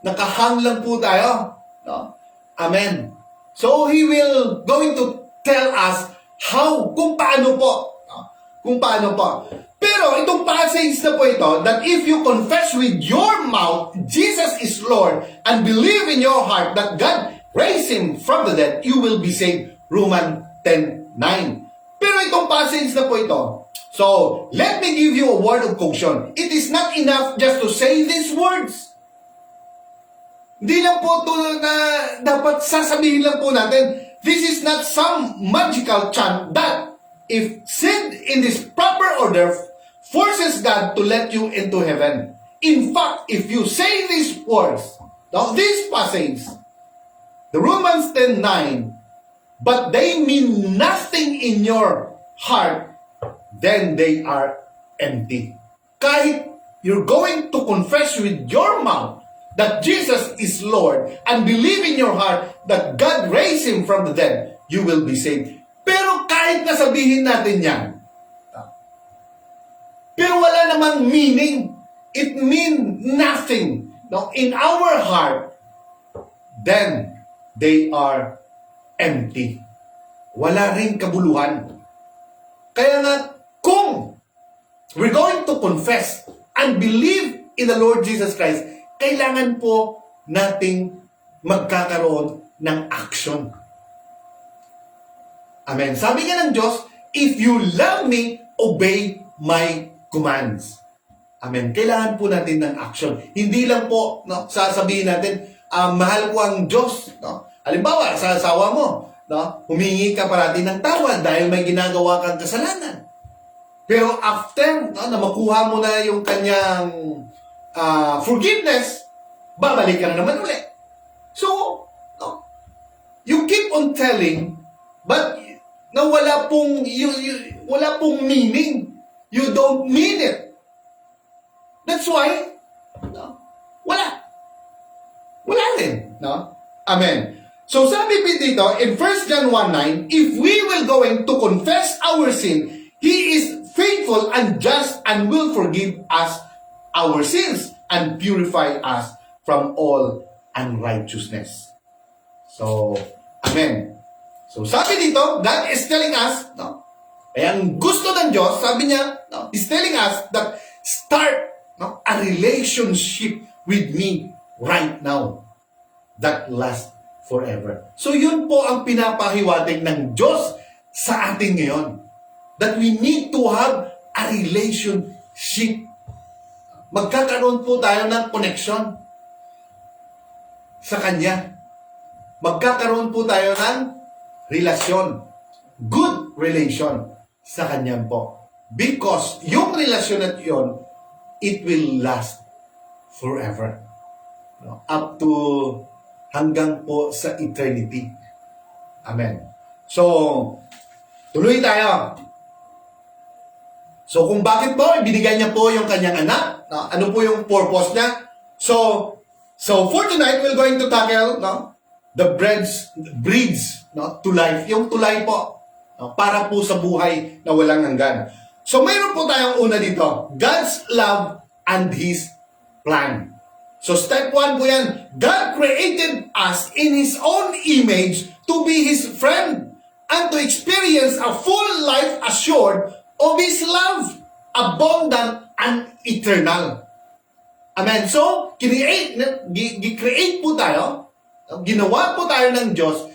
nakahang lang po tayo. No? Amen. So, He will going to tell us how, kung paano po. No? Kung paano po. Pero itong passage na po ito, that if you confess with your mouth, Jesus is Lord, and believe in your heart that God raised Him from the dead, you will be saved. Romans 10:9. Pero itong passage na po ito, so, let me give you a word of caution. It is not enough just to say these words. Hindi lang po ito na dapat sasabihin lang po natin. This is not some magical chant that, if said in this proper order, forces God to let you into heaven. In fact, if you say these words, now this passage, the Romans 10:9, but they mean nothing in your heart, then they are empty. Kahit you're going to confess with your mouth that Jesus is Lord and believe in your heart that God raised Him from the dead, you will be saved. Pero kahit nasabihin natin yan, pero wala namang meaning, it means nothing, no, in our heart, then they are empty. Wala ring kabuluhan. Kaya nga, kung we're going to confess and believe in the Lord Jesus Christ, kailangan po nating magkakaroon ng action. Amen. Sabi nga ng Diyos, if you love me, obey my commands. Amen. Kailangan po natin ng action. Hindi lang po sasabihin natin, mahal ko ang Diyos. No? Halimbawa, sa asawa mo, no? Humingi ka parati ng tawad dahil may ginagawa kang kasalanan. Pero after na makuha mo na yung kanyang forgiveness, babalik ka na naman ulit. So, you keep on telling, but na wala pong meaning. You don't mean it. That's why, wala rin. No? Amen. So sabi po dito, in 1 John 1:9, if we will going to confess our sin, He is faithful and just and will forgive us our sins and purify us from all unrighteousness. So, amen. So sabi dito, God is telling us, kaya ang gusto ng Diyos, sabi niya, He's telling us that start a relationship with me right now that lasts forever. So yun po ang pinapahiwatig ng Diyos sa atin ngayon. That we need to have a relationship. Magkakaroon po tayo ng connection sa Kanya. Magkakaroon po tayo ng relasyon. Good relation sa Kanya po. Because yung relasyon na yun, it will last forever. Up to hanggang po sa eternity. Amen. So, tuloy tayo. So, kung bakit po, ibinigay niya po yung kanyang anak, ano po yung purpose niya? So for tonight, we're going to tackle the bridge to life. Yung tulay po, para po sa buhay na walang hanggan. So, mayroon po tayong una dito, God's love and His plan. So step 1 po yan, God created us in His own image to be His friend and to experience a full life assured of His love, abundant and eternal. Amen. So, create po tayo, ginawa po tayo ng Diyos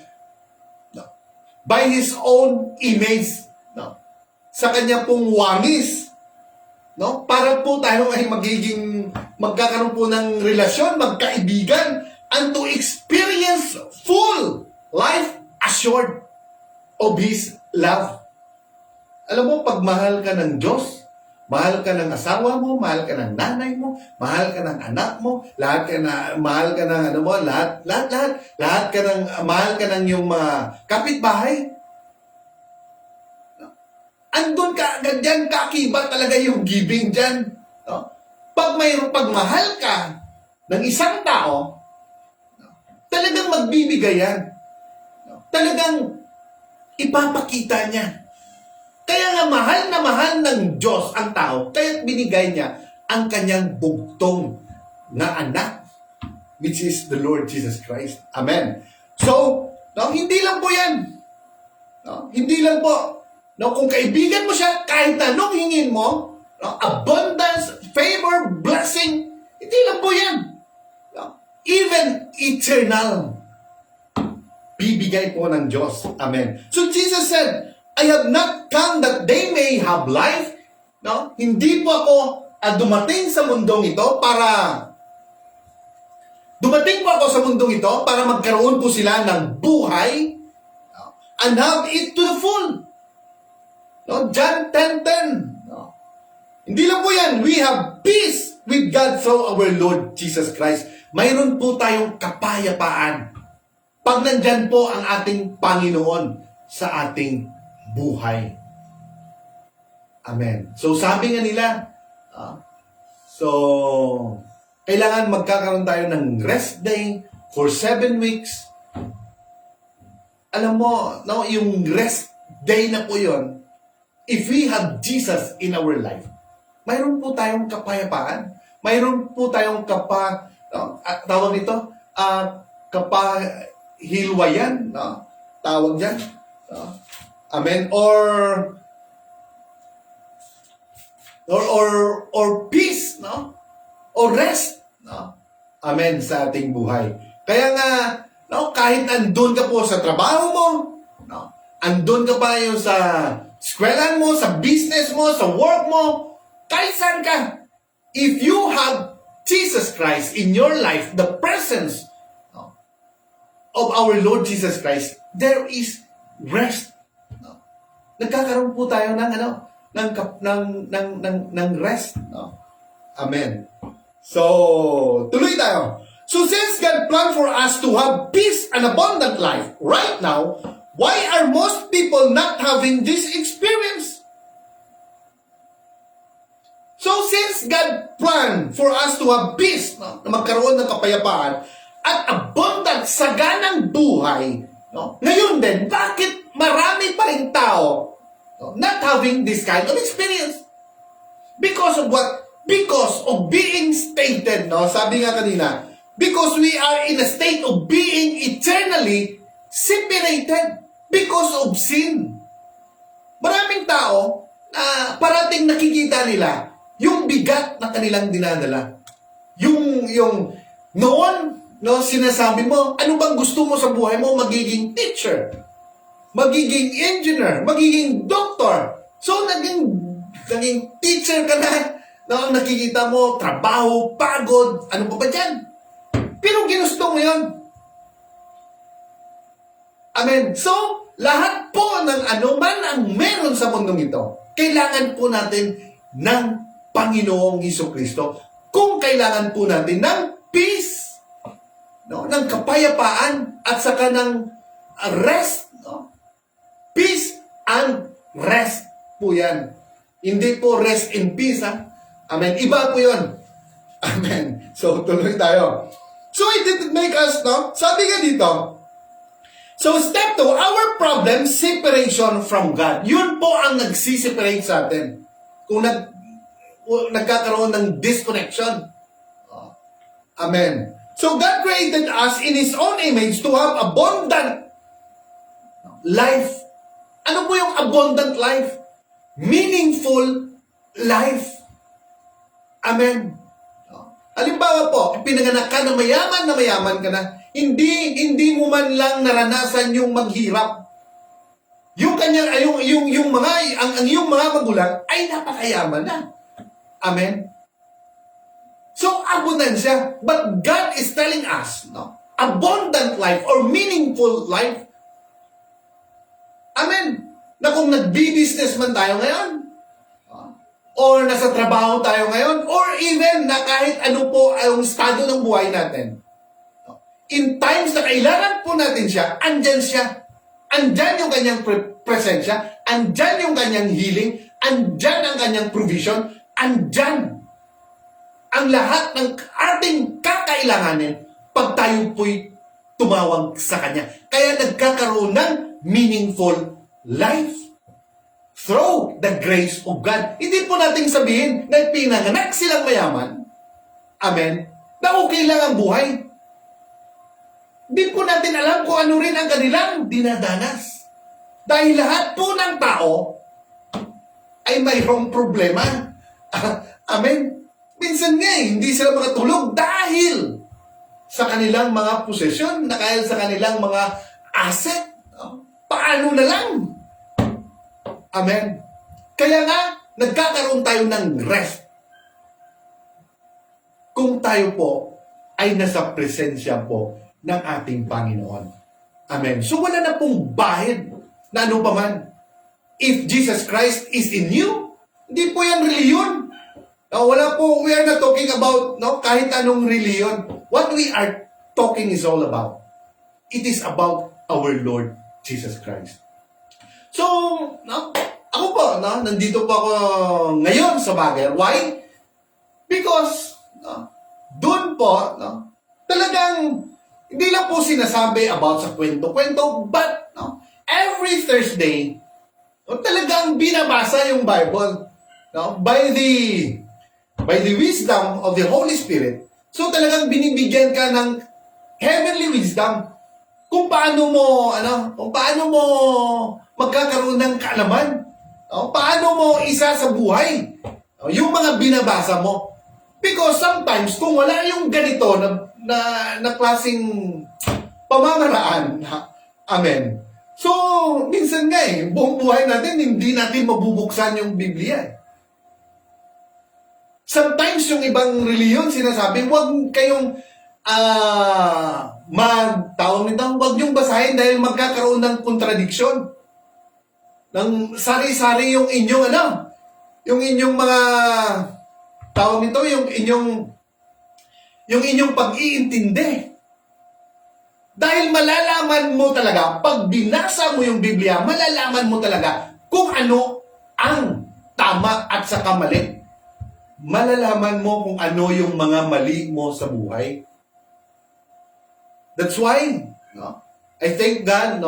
by His own image. Sa Kanya pong wangis. No? Para po tayo ay magkakaroon po ng relasyon, magkaibigan, and to experience full life assured of His love. Alam mo, pag mahal ka ng Diyos, mahal ka ng asawa mo, mahal ka ng nanay mo, mahal ka ng anak mo, mahal ka ng mahal ka ng yung mga kapitbahay, andun ka agad dyan, kakiba talaga yung giving dyan. No? Pag mahal ka ng isang tao, talagang magbibigay yan. No? Talagang ipapakita niya. Kaya nga mahal na mahal ng Diyos ang tao, kaya't binigay niya ang kanyang bugtong na anak, which is the Lord Jesus Christ. Amen. So, no, hindi lang po yan. No, hindi lang po. No, kung kaibigan mo siya, kahit anong hingin mo, no, abundance, favor, blessing, hindi lang po yan. No, even eternal, bibigay po ng Diyos. Amen. So Jesus said, I have not come that they may have life. No, hindi po ako dumating sa mundong ito para magkaroon po sila ng buhay, no, and have it to the full. No, John 10:10. No. Hindi lang po yan. We have peace with God through our Lord Jesus Christ. Mayroon po tayong kapayapaan pag nandyan po ang ating Panginoon sa ating buhay. Amen. So sabi nga nila, kailangan magkakaroon tayo ng rest day for 7 weeks. Alam mo, no, yung rest day na po yun, if we have Jesus in our life, mayroon po tayong kapayapaan. Mayroon po tayong tawag nito, kapahilwayan, no? Tawag dyan. No? Amen. Or peace, no? Or rest, no? Amen, sa ating buhay. Kaya nga, no, kahit andun ka po sa trabaho mo, no? Andun ka pa yung sa eskwelahan mo, sa business mo, sa work mo, kahit saan ka. If you have Jesus Christ in your life, the presence of our Lord Jesus Christ, there is rest. Nagkakaroon po tayo ng rest. Amen. So, tuloy tayo. So, since God planned for us to have peace and abundant life right now, why are most people not having this experience? So since God planned for us to have peace, no, na magkaroon ng kapayapaan at abundant saganang buhay, no, ngayon din, bakit marami pa rin tao, no, not having this kind of experience? Because of what? Because of being stated, no, sabi nga kanina, because we are in a state of being eternally separated. Because of sin. Maraming tao na parating nakikita nila yung bigat na kanilang dinadala. Yung noon, no, sinasabi mo, ano bang gusto mo sa buhay mo? Magiging teacher, magiging engineer, magiging doctor. So, naging teacher ka na. No, nakikita mo, trabaho, pagod, ano pa ba dyan? Pero ginusto mo yun. Amen. So, lahat po ng ano man ang meron sa mundong ito, kailangan po natin ng Panginoong Hesukristo. Kung kailangan po natin ng peace, no, ng kapayapaan at saka ng rest, no? Peace and rest po yan. Hindi po rest in peace, ha? Amen. Iba po yun. Amen. So, tuloy tayo. So, it didn't make us, no? Sabi nga dito, so, step 2, our problem, separation from God. Yun po ang nagsiseparate sa atin. Kung nagkakaroon ng disconnection. Amen. So, God created us in His own image to have abundant life. Ano po yung abundant life? Meaningful life. Amen. Halimbawa po, pinanganak ka na mayaman ka na, hindi mo man lang naranasan yung maghirap. Yung iyong mga magulang ay napakayaman na. Amen? So, abundansya. But God is telling us, no, abundant life or meaningful life. Amen? Na kung nagbi-business man tayo ngayon, or nasa trabaho tayo ngayon, or even na kahit ano po ang estado ng buhay natin, in times na kailangan po natin siya, andyan siya. Andyan yung kanyang presensya, andyan yung kanyang healing, andyan ang kanyang provision, andyan ang lahat ng ating kakailanganin pag tayo po'y tumawag sa Kanya. Kaya nagkakaroon ng meaningful life through the grace of God. Hindi po nating sabihin na pinanganak silang mayaman, amen, na okay lang ang buhay. Hindi po natin alam kung ano rin ang kanilang dinadanas. Dahil lahat po ng tao ay mayroong problema. Amen. Minsan nga hindi sila makatulog dahil sa kanilang mga posesyon, dahil sa kanilang mga asset. Paano na lang? Amen. Kaya nga, nagkakaroon tayo ng rest. Kung tayo po ay nasa presensya po ng ating Panginoon. Amen. So wala na pong bahid na ano pa man. If Jesus Christ is in you, hindi po yan reliyon. Wala po, we are not talking about kahit anong reliyon. What we are talking is all about. It is about our Lord Jesus Christ. So, ako po, nandito po ako ngayon sa Baguio. Why? Because, doon po, talagang, hindi lang po sinasabi about sa kwento-kwento, but every Thursday, talagang binabasa yung Bible by the wisdom of the Holy Spirit. So talagang binibigyan ka ng heavenly wisdom kung paano mo magkakaroon ng kaalaman. Paano mo isa sa buhay yung mga binabasa mo. Because sometimes kung wala yung ganito na klaseng pamamaraan, amen. So, minsan nga buong buhay natin, hindi natin mabubuksan yung Biblia. Sometimes yung ibang reliyon sinasabi, huwag kayong huwag niyong basahin dahil magkakaroon ng kontradiksyon. Ng sari-sari yung inyong yung inyong mga yung inyong pag-iintindi. Dahil malalaman mo talaga, pag binasa mo yung Biblia, malalaman mo talaga kung ano ang tama at saka mali. Malalaman mo kung ano yung mga mali mo sa buhay. That's why, I thank God,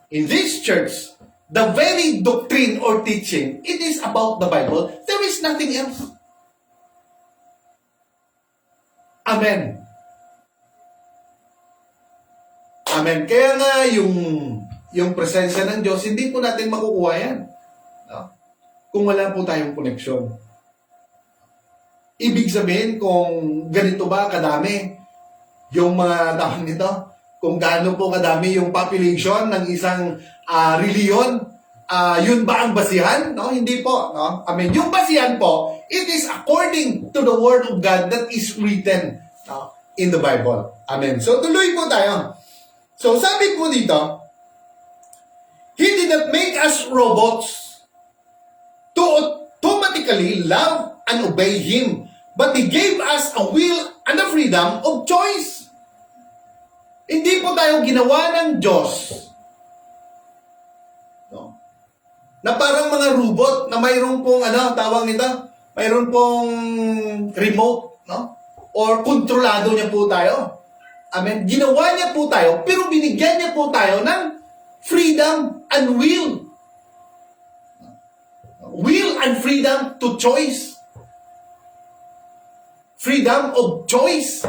in this church, the very doctrine or teaching, it is about the Bible. There is nothing else. Amen. Amen. Kaya nga yung presensya ng Diyos, hindi po natin makukuha yan. Kung wala po tayong koneksyon. Ibig sabihin, kung ganito ba kadami yung mga tao nito, kung gaano po kadami yung population ng isang reliyon, yun ba ang basihan? Hindi po. Amen. Yung basihan po, it is according to the Word of God that is written in the Bible. Amen. So, tuloy po tayo. So, sabi po dito, He did not make us robots to automatically love and obey Him, but He gave us a will and a freedom of choice. Hindi po tayo ginawa ng Diyos na parang mga robot na mayroon pong tawag nito, mayroon pong remote, or kontrolado niya po tayo. Amen. Ginawa niya po tayo, pero binigyan niya po tayo ng freedom and will. Will and freedom to choice. Freedom of choice.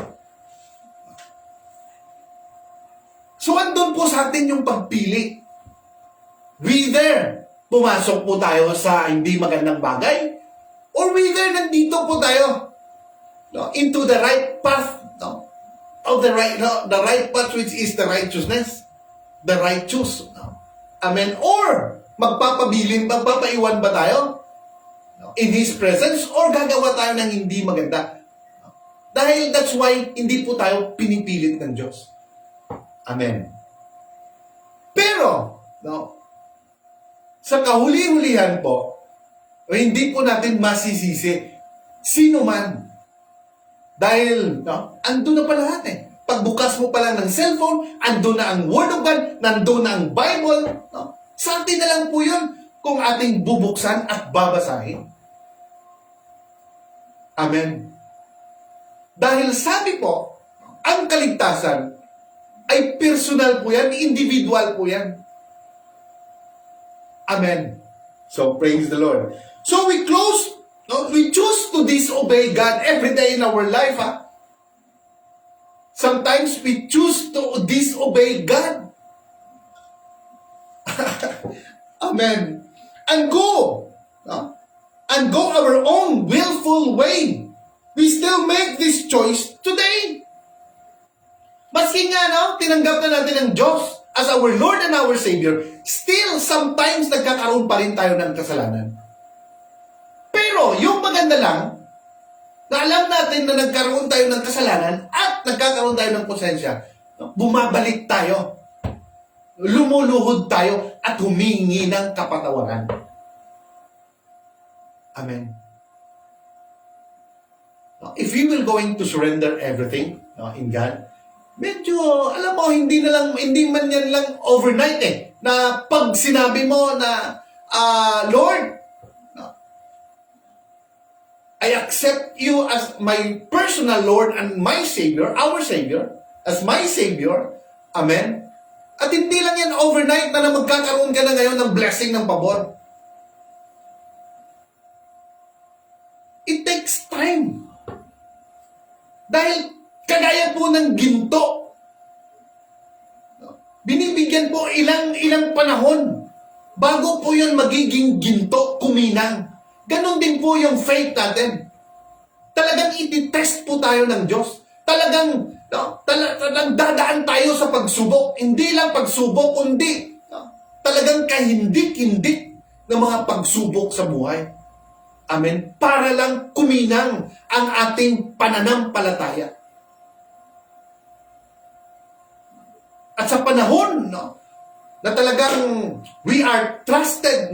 So, andun po sa atin yung pagpili. Whether pumasok po tayo sa hindi magandang bagay, or whether nandito po tayo into the right path, of the right path, which is the righteousness, the righteous. Amen. Or magpapaiwan ba tayo? in His presence or gagawa tayo ng hindi maganda. Dahil that's why hindi po tayo pinipilit ng Diyos. Amen. Pero, sa kahuli-hulihan po, hindi po natin masisisi sino man. Dahil, andun na pa lahat eh. Pagbukas mo pa lang ng cellphone, andun na ang Word of God, nandun na ang Bible. Something na lang po yun kung ating bubuksan at babasahin. Amen. Dahil sabi po, ang kaligtasan ay personal po yan, individual po yan. Amen. So, praise the Lord. So, we choose to disobey God every day in our life. Sometimes we choose to disobey God. Amen. And go our own willful way. We still make this choice today. Maski nga, tinanggap na natin ang Diyos as our Lord and our Savior, still sometimes nagkakaroon pa rin tayo ng kasalanan. Pero yung maganda lang, na alam natin na nagkaroon tayo ng kasalanan at nagkakaroon tayo ng konsensya, bumabalik tayo, lumuluhod tayo at humingi ng kapatawaran. Amen. If you will going to surrender everything in God, medyo, alam mo, hindi man yan lang overnight na pag sinabi mo na, Lord, I accept you as my personal Lord and my Savior, our Savior, as my Savior, Amen. At hindi lang yan overnight na magkakaroon ka na ngayon ng blessing ng pabor. It takes time. Dahil kagaya po ng ginto, binibigyan po ilang panahon bago po yun magiging ginto, kuminang. Ganon din po yung faith natin. Talagang ititest po tayo ng Diyos. Talagang dadaan tayo sa pagsubok. Hindi lang pagsubok, kundi talagang kahindik-hindik ng mga pagsubok sa buhay. Amen. Para lang kuminang ang ating pananampalataya. At sa panahon, na talagang we are trusted,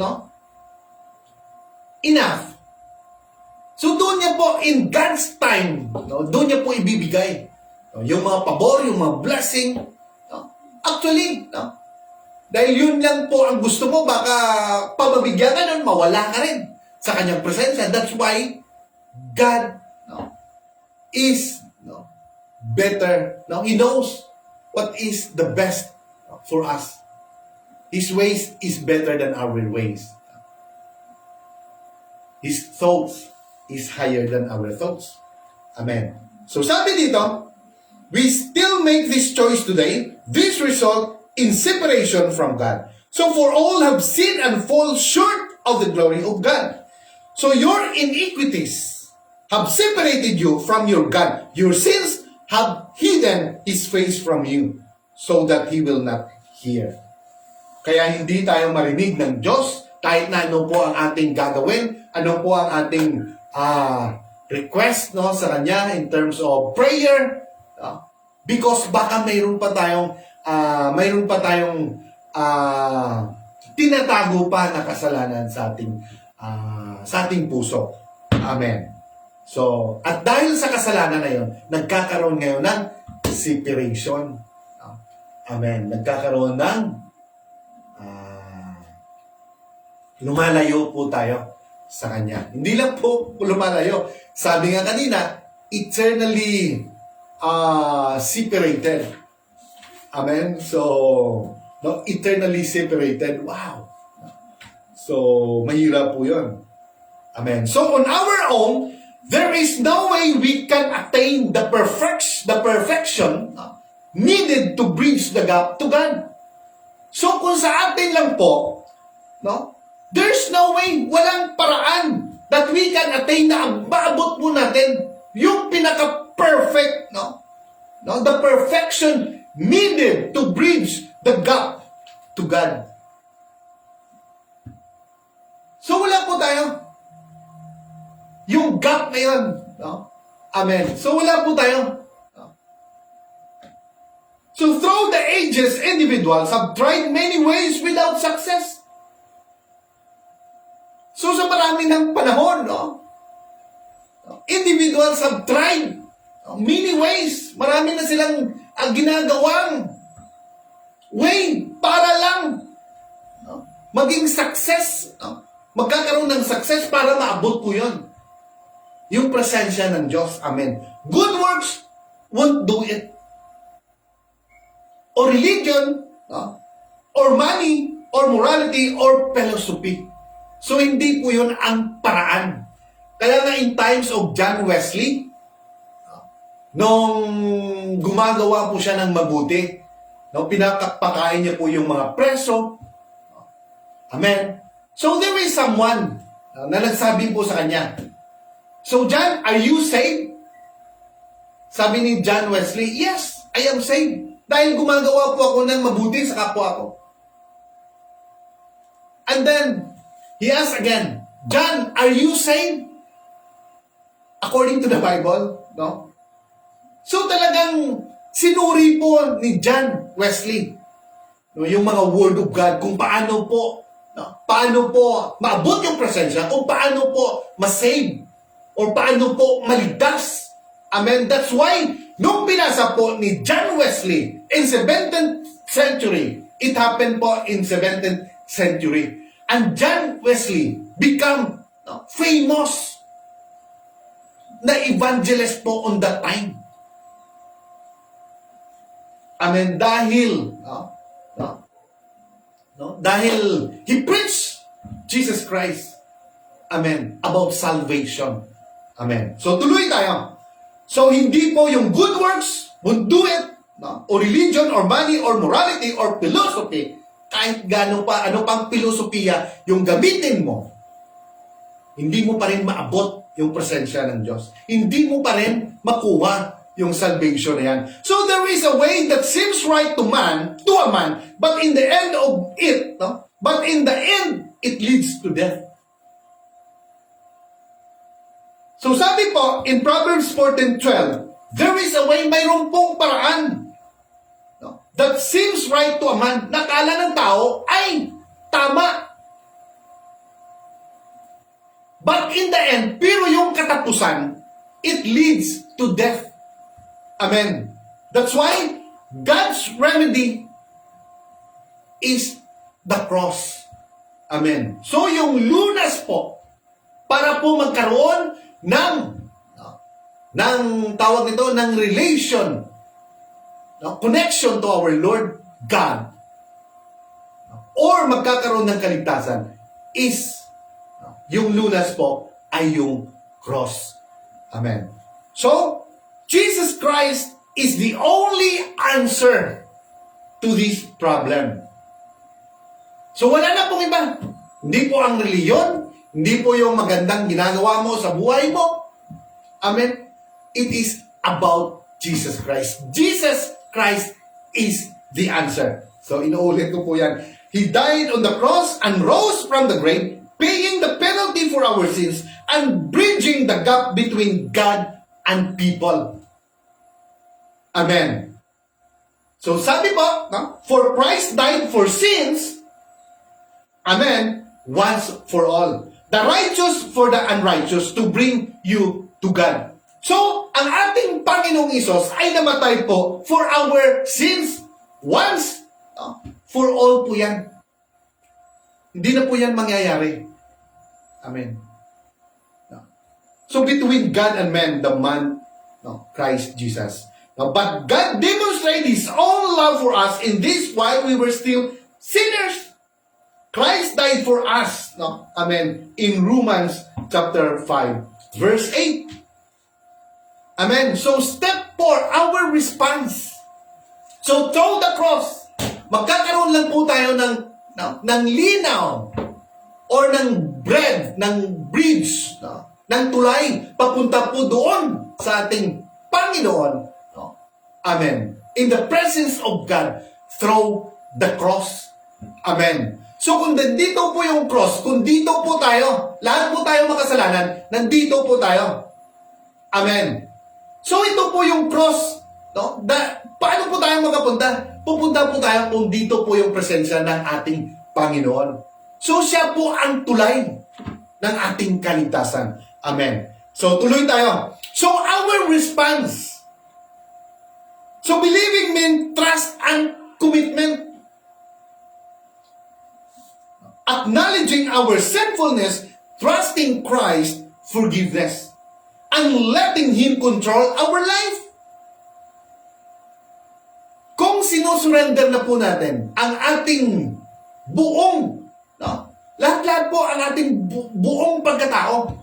enough. So doon niya po, in God's time, doon niya po ibibigay. Yung mga pabor, yung mga blessing. Actually, dahil yun lang po ang gusto mo, baka pababigyan ka nun, mawala ka rin sa kanyang presensya. That's why God is better. He knows what is the best for us. His ways is better than our ways. His thoughts is higher than our thoughts. Amen. So sabi dito, we still make this choice today. This result in separation from God. So for all have sinned and fall short of the glory of God. So your iniquities have separated you from your God. Your sins have hidden His face from you so that He will not hear. Kaya hindi tayo marinig ng Diyos kahit na ano po ang ating gagawin, ano po ang ating request sa Kanya in terms of prayer. Because baka mayroon pa tayong tinatago pa na kasalanan sa ating puso. Amen. So, at dahil sa kasalanan na yun, nagkakaroon ngayon ng separation. Amen. Nagkakaroon ng lumalayo po tayo sa Kanya. Hindi lang po lumalayo. Sabi nga kanina, eternally separated. Amen? So, eternally separated. Wow! So, mahirap po yun. Amen. So, on our own, there is no way we can attain the perfection needed to bridge the gap to God. So, kung sa atin lang po, there's no way, walang paraan that we can attain na maabot po natin yung pinaka-perfect, the perfection needed to bridge the gap to God. So wala po tayo. yung gap na yun. No? Amen. So wala po tayo. No? So through the ages, individuals have tried many ways without success. So sa marami ng panahon, no? Individuals have tried many ways. Marami na silang ginagawang way para lang maging success. Magkakaroon ng success para maabot po yun. Yung presensya ng Diyos. Amen. Good works won't do it. Or religion, or money, or morality, or philosophy. So hindi po yun ang paraan. Kaya nga in times of John Wesley, nung gumagawa po siya ng mabuti, pinapakain niya po yung mga preso. Amen. So there is someone na nagsabi po sa kanya, "So John, are you saved?" Sabi ni John Wesley, "Yes, I am saved. Dahil gumagawa po ako ng mabuti sa kapwa ko." And then, he asked again, "John, are you saved?" According to the Bible, no? So talagang sinuri po ni John Wesley, yung mga Word of God, kung paano po maabot yung presensya, kung paano po masave, or paano po maligtas. Amen. That's why, nung pinasa po ni John Wesley in 17th century, it happened po in 17th century. And John Wesley become famous na evangelist po on that time. Amen. Dahil he preached Jesus Christ. Amen. About salvation. Amen. So tuloy tayo. So hindi po yung good works won't do it, or religion, or money, or morality, or philosophy, kahit ano pang filosofiya yung gamitin mo, hindi mo pa rin maabot yung presensya ng Diyos. Hindi mo pa rin makuha yung salvation na yan. So there is a way that seems right to a man, but in the end, it leads to death. So sabi po, in Proverbs 14:12, there is a way, mayroon pong paraan that seems right to a man, nakala ng tao ay tama. But in the end, pero yung katapusan, it leads to death. Amen. That's why God's remedy is the cross. Amen. So yung lunas po, para po magkaroon ng tawag nito, ng relation, connection to our Lord God, or magkakaroon ng kaligtasan, is yung lunas po ay yung cross. Amen. So, Jesus Christ is the only answer to this problem. So, wala na pong iba. Hindi po ang reliyon, hindi po yung magandang ginagawa mo sa buhay mo. Amen. It is about Jesus Christ. Jesus Christ is the answer. So, inuulit ko po yan. He died on the cross and rose from the grave, paying the penalty for our sins and bridging the gap between God and people. Amen. So sabi po, for Christ died for sins, amen, once for all. The righteous for the unrighteous, to bring you to God. So, ang ating Panginoong Isos ay namatay po for our sins once for all po yan. Hindi na po yan mangyayari. Amen. So between God and man, the man, Christ Jesus. But God demonstrated His own love for us in this while we were still sinners. Christ died for us. Amen. In Romans chapter 5, verse 8. Amen. So step 4, our response. So through the cross, magkakaroon lang po tayo ng linaw, or ng bridge, ng tulay, papunta po doon sa ating Panginoon. Amen. In the presence of God, through the cross. Amen. So kung nandito po yung cross, kung dito po tayo, lahat po tayo makasalanan, nandito po tayo. Amen. So ito po yung cross. No? Paano po tayo makapunta? Pupunta po tayo kung dito po yung presensya ng ating Panginoon. So siya po ang tulay ng ating kaligtasan. Amen. So tuloy tayo. So our response. So believing means trust and commitment. Acknowledging our sinfulness, trusting Christ, forgiveness, and letting Him control our life. Kung sinusurrender na po natin ang ating buong, no? Lahat-lahat po ang ating buong pagkatao.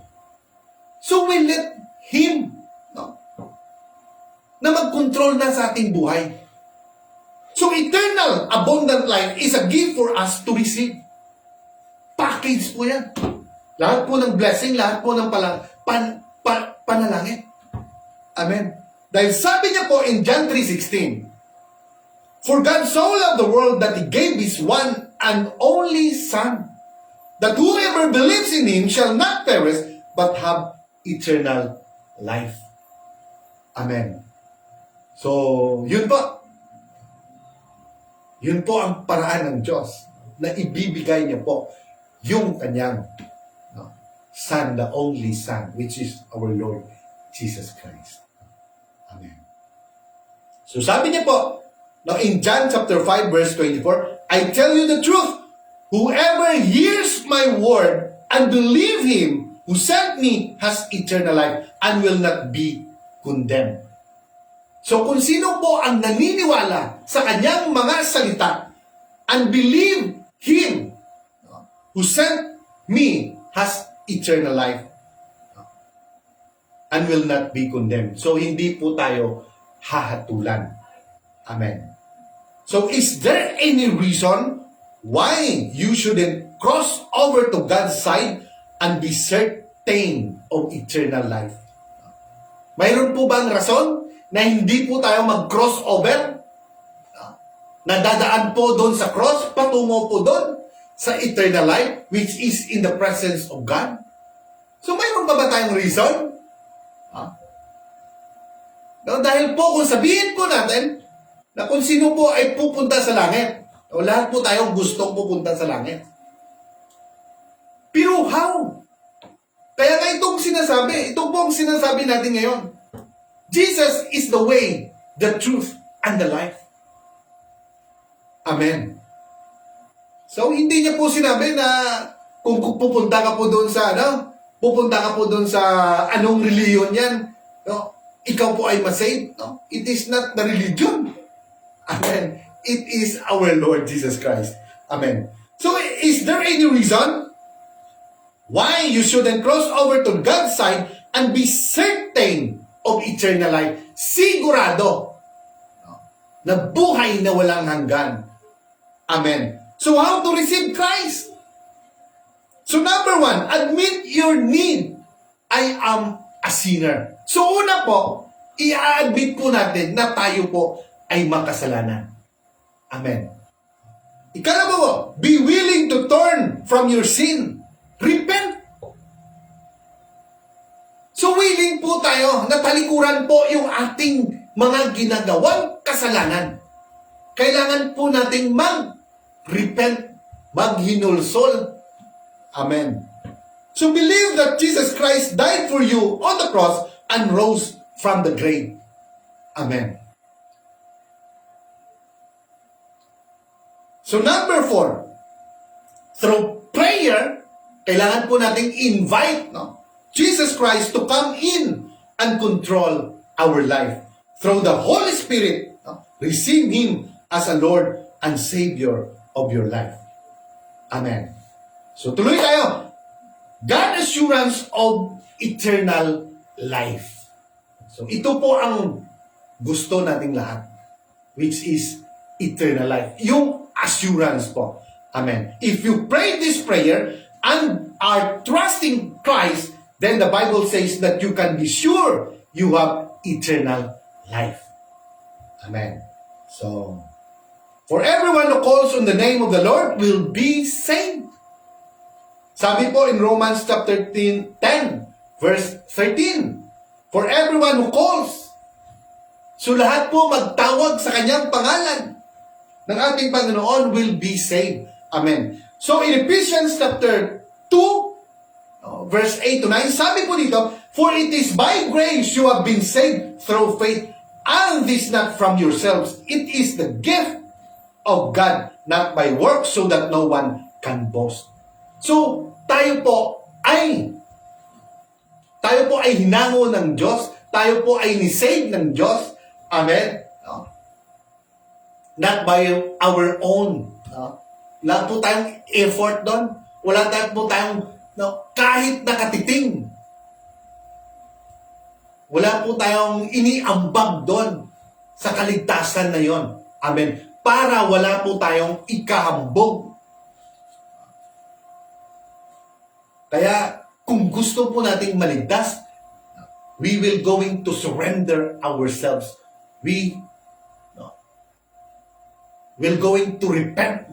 So we let Him, no? Na mag-control na sa ating buhay. So eternal, abundant life is a gift for us to receive. Package po yan. Lahat po ng blessing, lahat po ng panalangin. Amen. Dahil sabi niya po in John 3:16, For God so loved the world that He gave His one and only Son, that whoever believes in Him shall not perish, but have eternal life. Amen. So, yun po. Yun po ang paraan ng Diyos na ibibigay niya po yung kanyang Son, the only Son, which is our Lord Jesus Christ. Amen. So sabi niya po, now in John chapter 5 verse 24, I tell you the truth, whoever hears my word and believe Him who sent me has eternal life and will not be condemned. So kung sino po ang naniniwala sa kanyang mga salita and believe Him who sent me has eternal life and will not be condemned. So, hindi po tayo hahatulan. Amen. So, is there any reason why you shouldn't cross over to God's side and be certain of eternal life? Mayroon po bang rason na hindi po tayo mag-cross over? Nadadaan po doon sa cross, patungo po doon sa eternal life, which is in the presence of God. So, mayroon ba tayong reason? No, dahil po, kung sabihin po natin na kung sino po ay pupunta sa langit, o lahat po tayong gustong pupunta sa langit. Pero how? Kaya nga itong po ang sinasabi natin ngayon. Jesus is the way, the truth, and the life. Amen. So, hindi niya po sinabi na kung pupunta ka po doon sa, anong reliyon yan, no? Ikaw po ay masave, no? It is not the religion. Amen. It is our Lord Jesus Christ. Amen. So, is there any reason why you shouldn't cross over to God's side and be certain of eternal life? Sigurado, no? Na buhay na walang hanggan. Amen. So how to receive Christ? So number 1, admit your need. I am a sinner. So una po, i-admit po natin na tayo po ay makasalanan. Amen. Ikalawa po, be willing to turn from your sin. Repent. So willing po tayo na talikuran po yung ating mga ginagawang kasalanan. Kailangan po nating mag-repent, maghinulsol. Amen. So believe that Jesus Christ died for you on the cross and rose from the grave. Amen. So number 4, through prayer, kailangan po nating invite, Jesus Christ to come in and control our life. Through the Holy Spirit, receive Him as a Lord and Savior of your life. Amen. So tuloy tayo. God assurance of eternal life. So ito po ang gusto nating lahat, which is eternal life. Yung assurance po. Amen. If you pray this prayer and are trusting Christ, then the Bible says that you can be sure you have eternal life. Amen. So, For everyone who calls on the name of the Lord will be saved. Sabi po in Romans chapter 10, verse 13. For everyone who calls. So lahat po magtawag sa kanyang pangalan ng ating Panginoon will be saved. Amen. So in Ephesians chapter 2, verse 8 to 9, sabi po dito, for it is by grace you have been saved through faith, and this not from yourselves. It is the gift of God, not by works, so that no one can boast. So, tayo po ay hinango ng Diyos. Tayo po ay nisave ng Diyos. Amen? No? Not by our own. No? Wala po tayong effort doon. Wala po tayong kahit nakatiting. Wala po tayong iniambag doon sa kaligtasan na yon. Amen? Para wala po tayong ikahambog. Kaya, kung gusto po nating maligtas, we will going to surrender ourselves. We will going to repent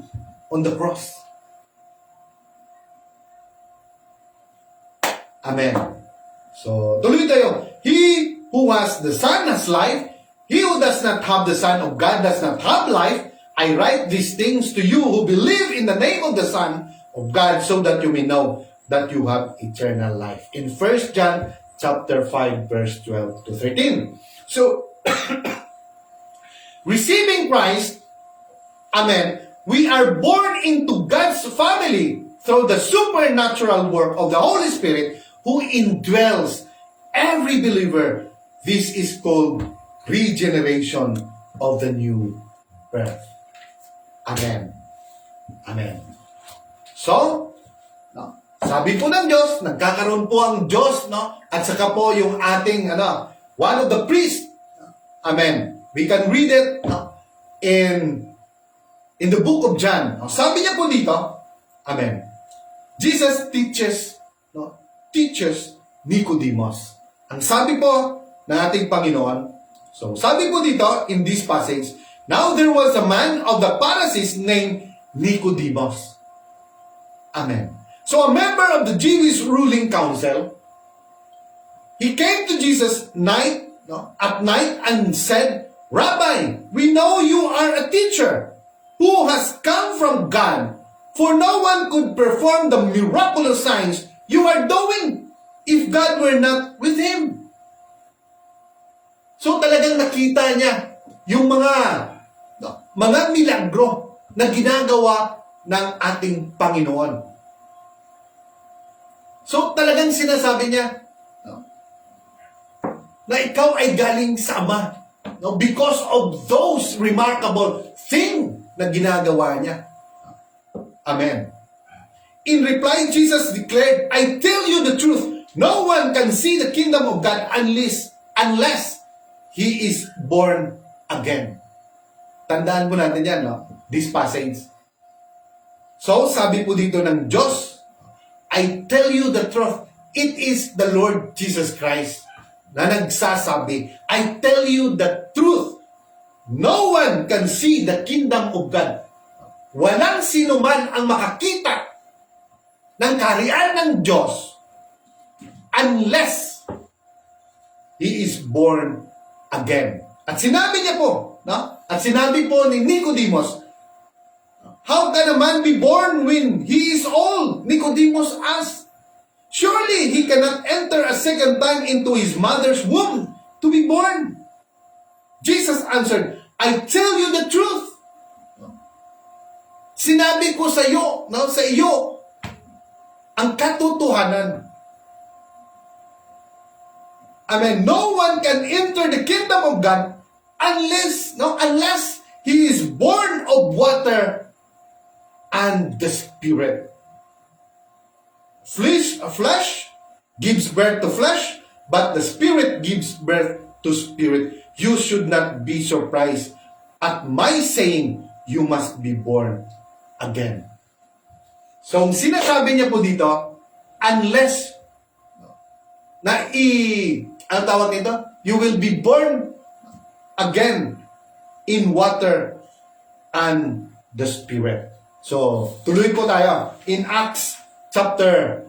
on the cross. Amen. So, tuloy tayo. He who has the Son has life. He who does not have the Son of God does not have life. I write these things to you who believe in the name of the Son of God, so that you may know that you have eternal life. In 1 John chapter 5, verse 12 to 13. So, receiving Christ, amen, we are born into God's family through the supernatural work of the Holy Spirit who indwells every believer. This is called regeneration of the new birth. Amen. Amen. So, sabi po ng Diyos, nagkakaroon po ang Diyos, at saka po yung ating, one of the priests. Amen. We can read it in the book of John. Sabi niya po dito, amen, Jesus teaches Nicodemus. Ang sabi po ng ating Panginoon, so sabi po dito in this passage, now there was a man of the Pharisees named Nicodemus. Amen. So a member of the Jewish ruling council, he came to Jesus at night and said, Rabbi, we know you are a teacher who has come from God, for no one could perform the miraculous signs you are doing if God were not with him. So talagang nakita niya yung mga milagro na ginagawa ng ating Panginoon. So talagang sinasabi niya na ikaw ay galing sa Ama, because of those remarkable things na ginagawa niya. Amen. In reply, Jesus declared, I tell you the truth, no one can see the kingdom of God unless he is born again. Tandaan po natin yan, this passage. So, sabi po dito ng Diyos, I tell you the truth, it is the Lord Jesus Christ na nagsasabi, I tell you the truth, no one can see the kingdom of God. Walang sino man ang makakita ng kaharian ng Diyos unless he is born again. At sinabi niya po, at sinabi po ni Nicodemus, how can a man be born when he is old? Nicodemus asked. Surely he cannot enter a second time into his mother's womb to be born. Jesus answered, I tell you the truth. Sinabi ko sa iyo, ang katotohanan. Amen. No one can enter the kingdom of God unless he is born of water and the Spirit. Flesh gives birth to flesh, but the Spirit gives birth to spirit. You should not be surprised at my saying, you must be born again. So, sinasabi niya po dito, unless ang tawag nito, you will be born again in water and the Spirit. So, tuloy po tayo in Acts chapter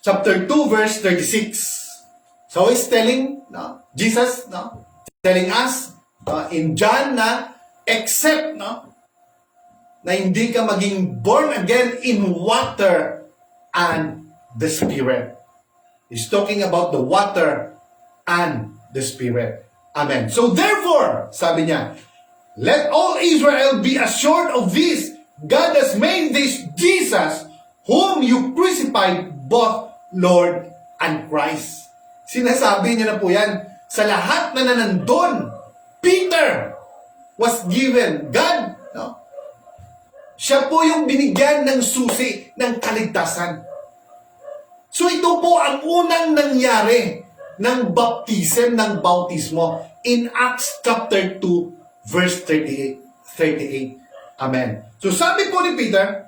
2 verse 36. So he's telling, no, Jesus, no, telling us in John na except, no, na hindi ka maging born again in water and the Spirit. He's talking about the water and the Spirit. Amen. So therefore, sabi niya, let all Israel be assured of this. God has made this Jesus, whom you crucified, both Lord and Christ. Sinasabi niya na po yan sa lahat na nanandun. Peter was given, God, no? Siya po yung binigyan ng susi ng kaligtasan. So ito po ang unang nangyari ng ng bautismo in Acts chapter 2 verse 38. Amen. So sabi po ni Peter,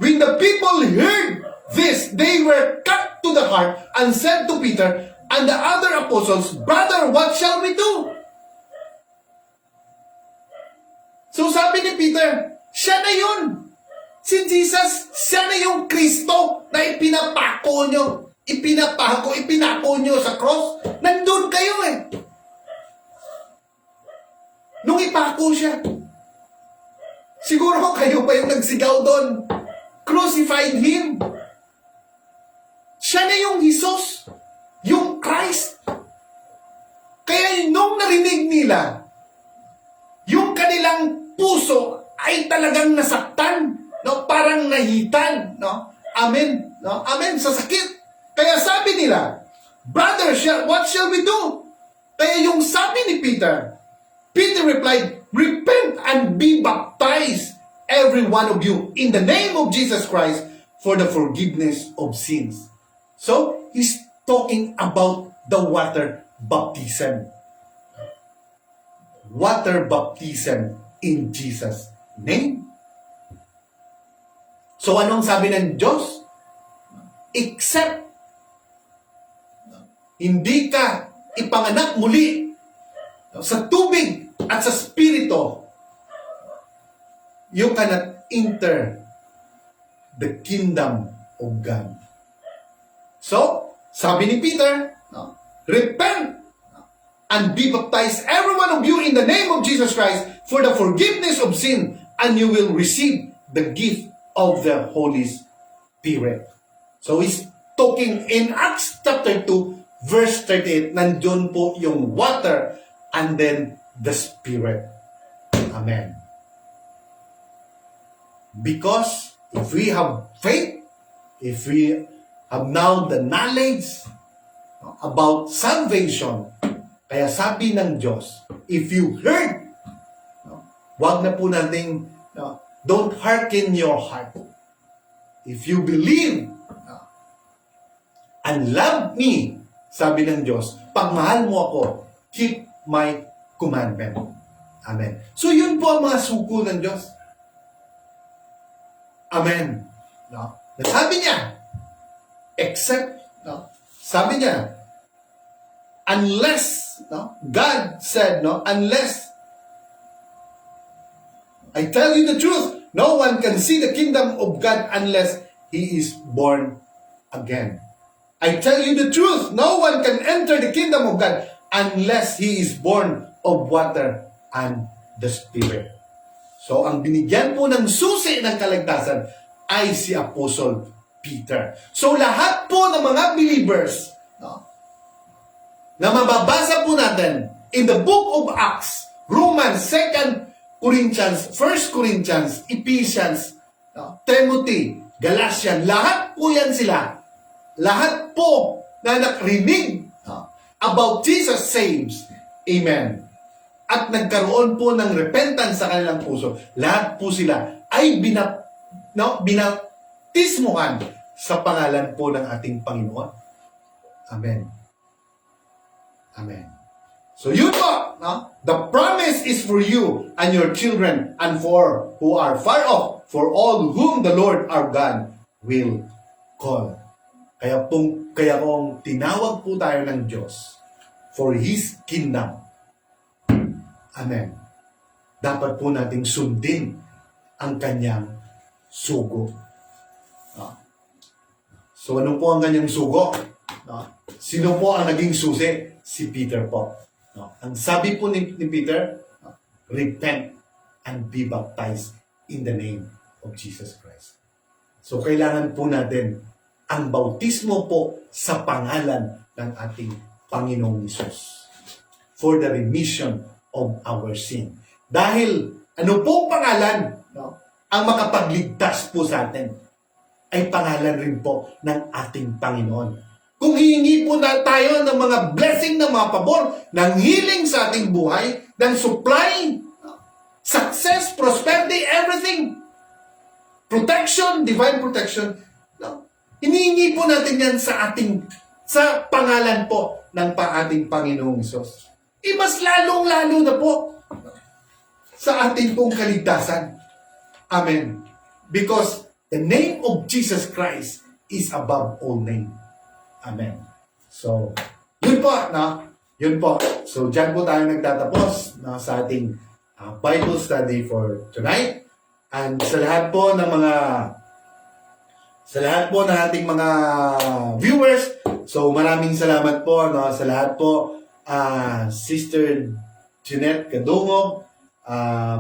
when the people heard this, they were cut to the heart and said to Peter and the other apostles, Brother, what shall we do? So sabi ni Peter, siya na yun. Si Jesus, siya na yung Kristo na ipinako nyo sa cross. Nandun kayo eh. Nung ipako siya. Siguro kayo pa yung nagsigaw doon. Crucified Him. Siya na yung Jesus. Yung Christ. Kaya nung narinig nila, yung kanilang puso ay talagang nasaktan. No? Parang nahitan. No? Amen. No? Amen. Sa sakit. Kaya sabi nila, Brother, what shall we do? Kaya yung sabi ni Peter replied, Repent and be baptized, every one of you, in the name of Jesus Christ, for the forgiveness of sins. So, he's talking about the water baptism. Water baptism in Jesus' name. So, anong sabi ng Diyos? Except hindi ka ipanganak muli sa tubig at sa spirito, you cannot enter the kingdom of God. So, sabi ni Peter, repent and be baptized, every one of you, in the name of Jesus Christ, for the forgiveness of sin, and you will receive the gift of the Holy Spirit. So, he's talking in Acts chapter 2, verse 38, nandun po yung water and then the Spirit. Amen. Because if we have faith, if we have now the knowledge about salvation, kaya sabi ng Diyos, if you heard, wag na po nating, don't hearken your heart. If you believe and love me, sabi ng Diyos, pagmahal mo ako, keep my commandment. Amen. So yun po ang mga suko ng Diyos. Amen. No? Sabi niya, except, no? Sabi niya, unless, no? God said, no? Unless, I tell you the truth, no one can see the kingdom of God unless he is born again. I tell you the truth, no one can enter the kingdom of God unless he is born of water and the Spirit. So, ang binigyan po ng susi ng kaligtasan ay si Apostle Peter. So, lahat po ng mga believers, no, na mababasa po natin in the book of Acts, Romans, 2 Corinthians, 1 Corinthians, Ephesians, no, Timothy, Galatians, lahat po yan sila. Lahat po na nakrinig about Jesus saves. Amen. At nagkaroon po ng repentance sa kanilang puso. Lahat po sila ay binaptismuhan sa pangalan po ng ating Panginoon. Amen. Amen. So yun po, no? The promise is for you and your children and for who are far off, for all whom the Lord our God will call. Kaya kung tinawag po tayo ng Diyos for His kingdom. Amen. dapat po nating sundin ang kanyang sugo. No? So ano po ang kanyang sugo? No? Sino po ang naging susi? Si Peter po. No? Ang sabi po ni Peter, no? Repent and be baptized in the name of Jesus Christ. So kailangan po natin ang bautismo po sa pangalan ng ating Panginoong Hesus for the remission of our sin. Dahil ano pong pangalan, no, ang makapagligtas po sa atin ay pangalan rin po ng ating Panginoon. Kung hihingi po na tayo ng mga blessing, ng mga pabor, ng healing sa ating buhay, ng supply, success, prosperity, everything, protection, divine protection, no, hinihingi po natin yan sa pangalan po ng ating Panginoong Hesus. Mas lalong-lalo na po sa ating pong kaligtasan. Amen. Because the name of Jesus Christ is above all name. Amen. So, yun po, no? Yun po. So, dyan po tayo nagtatapos, no, sa ating Bible study for tonight. And sa lahat po ng ating mga viewers, so maraming salamat po, no, sa lahat po, Sister Jeanette Kadungog,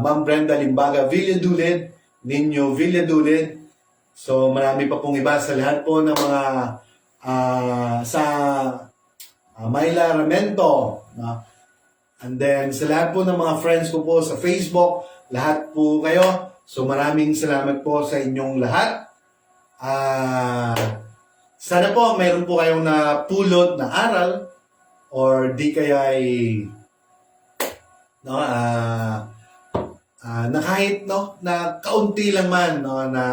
Ma'am Brenda Limbaga Villadulid, Ninyo Villadulid. So marami pa pong iba sa lahat po ng mga sa Myla Ramento, no? And then sa lahat po ng mga friends ko po sa Facebook, lahat po kayo. So maraming salamat po sa inyong lahat. Sana po mayroon po kayong napulot na aral or di kaya ay no, na kahit no, na kaunti lang man, no, na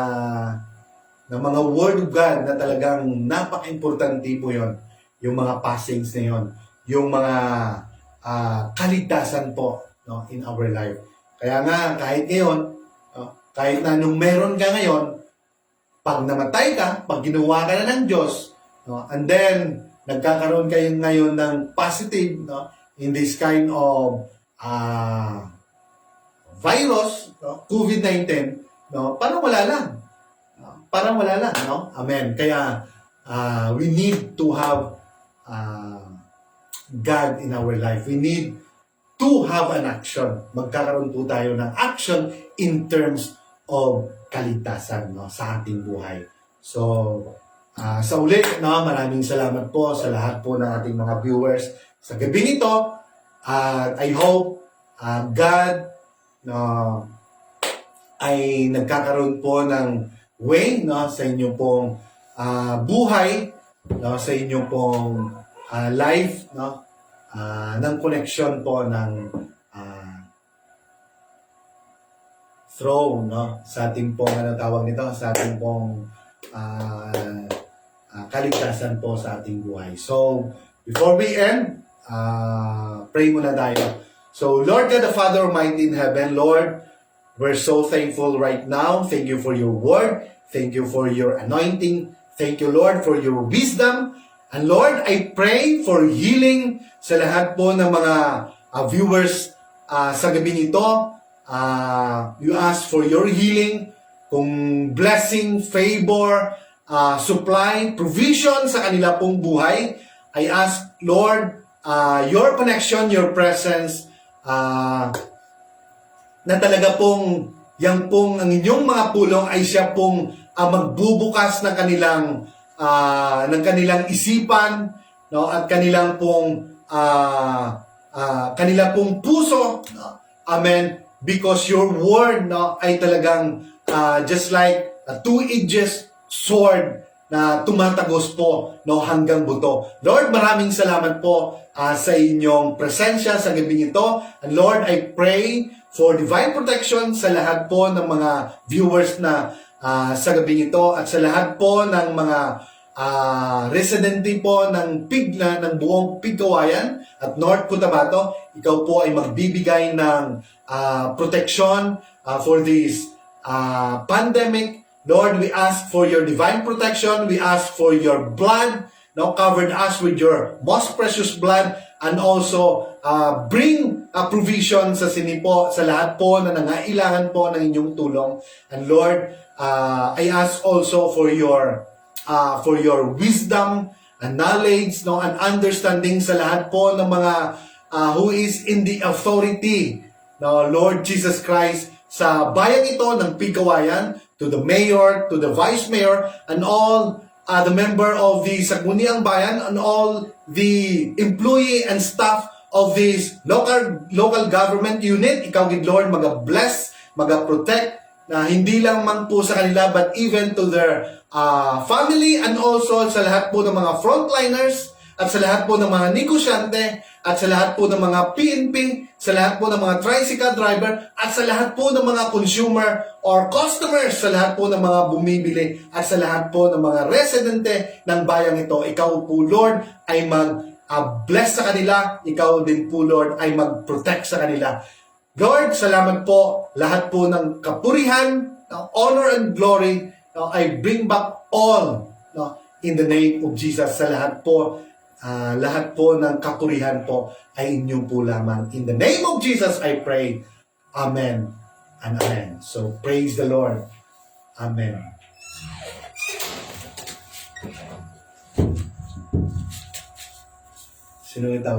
mga word of God na talagang napaka-importante po yon, yung mga passings na yon, yung mga kaligtasan po, no, in our life. Kaya nga kahit ngayon, no, kahit na nung meron ka ngayon, pag namatay ka, pag ginawa ka na ng Diyos, no, and then nagkakaroon kayo ngayon ng positive, no, in this kind of virus, no, COVID-19, no, parang wala lang. Parang wala lang, no? Amen. Kaya we need to have God in our life. We need to have an action. Magkakaroon po tayo ng action in terms of kaligtasan, no, sa ating buhay. So, sa uli, no, maraming salamat po sa lahat po ng ating mga viewers sa gabi nito. I hope God ay nagkakaroon po ng way, no, sa inyong pong buhay, no, sa inyong pong life, no, ng connection po ng throne, no, sa ating pong tawag nito, sa ating pong kaligtasan po sa ating buhay. So, before we end, pray muna tayo. So, Lord God the Father Almighty in heaven, Lord, we're so thankful right now. Thank you for your word. Thank you for your anointing. Thank you, Lord, for your wisdom. And Lord, I pray for healing sa lahat po ng mga viewers sa gabi nito. You ask for your healing, kung blessing, favor, supply, provision sa kanila pong buhay. I ask, Lord, your connection, your presence, na talaga pong yang pong ang inyong mga pulong ay siya pong magbubukas ng kanilang isipan, no, at kanilang pong puso, no? Amen. Because your word, no, ay talagang just like a two-edged sword na tumatagos po, no, hanggang buto. Lord, maraming salamat po sa inyong presensya sa gabi nito. And Lord, I pray for divine protection sa lahat po ng mga viewers na sa gabi nito at sa lahat po ng mga residente po ng Pigla, ng buong Pigkawayan at North Cotabato. Ikaw po ay magbibigay ng protection for this pandemic. Lord, we ask for your divine protection. We ask for your blood, now covered us with your most precious blood. and also bring provision sa sinipo, sa lahat po na nangailangan po ng inyong tulong. And Lord, I ask also for your wisdom and knowledge, no, and understanding sa lahat po ng mga who is in the authority, no, Lord Jesus Christ, sa bayan ito ng Pigawayan, to the mayor, to the vice mayor, and all the member of the Sangguniang Bayan, and all the employee and staff of this local government unit. Ikaw, good Lord, mag-bless, mag-protect, na hindi lang man po sa kanila, but even to their family, and also sa lahat po ng mga frontliners, at sa lahat po ng mga negosyante, at sa lahat po ng mga PNP, sa lahat po ng mga tricycle driver, at sa lahat po ng mga consumer or customers, sa lahat po ng mga bumibili, at sa lahat po ng mga residente ng bayang ito. Ikaw po, Lord, ay mag-bless sa kanila. Ikaw din po, Lord, ay mag-protect sa kanila. Lord, salamat po. Lahat po ng kapurihan, ng honor and glory, I bring back all, in the name of Jesus. Sa lahat po ng kapurihan po ay inyo po lamang. In the name of Jesus, I pray. Amen and amen. So, praise the Lord. Amen. Sino yung tawag?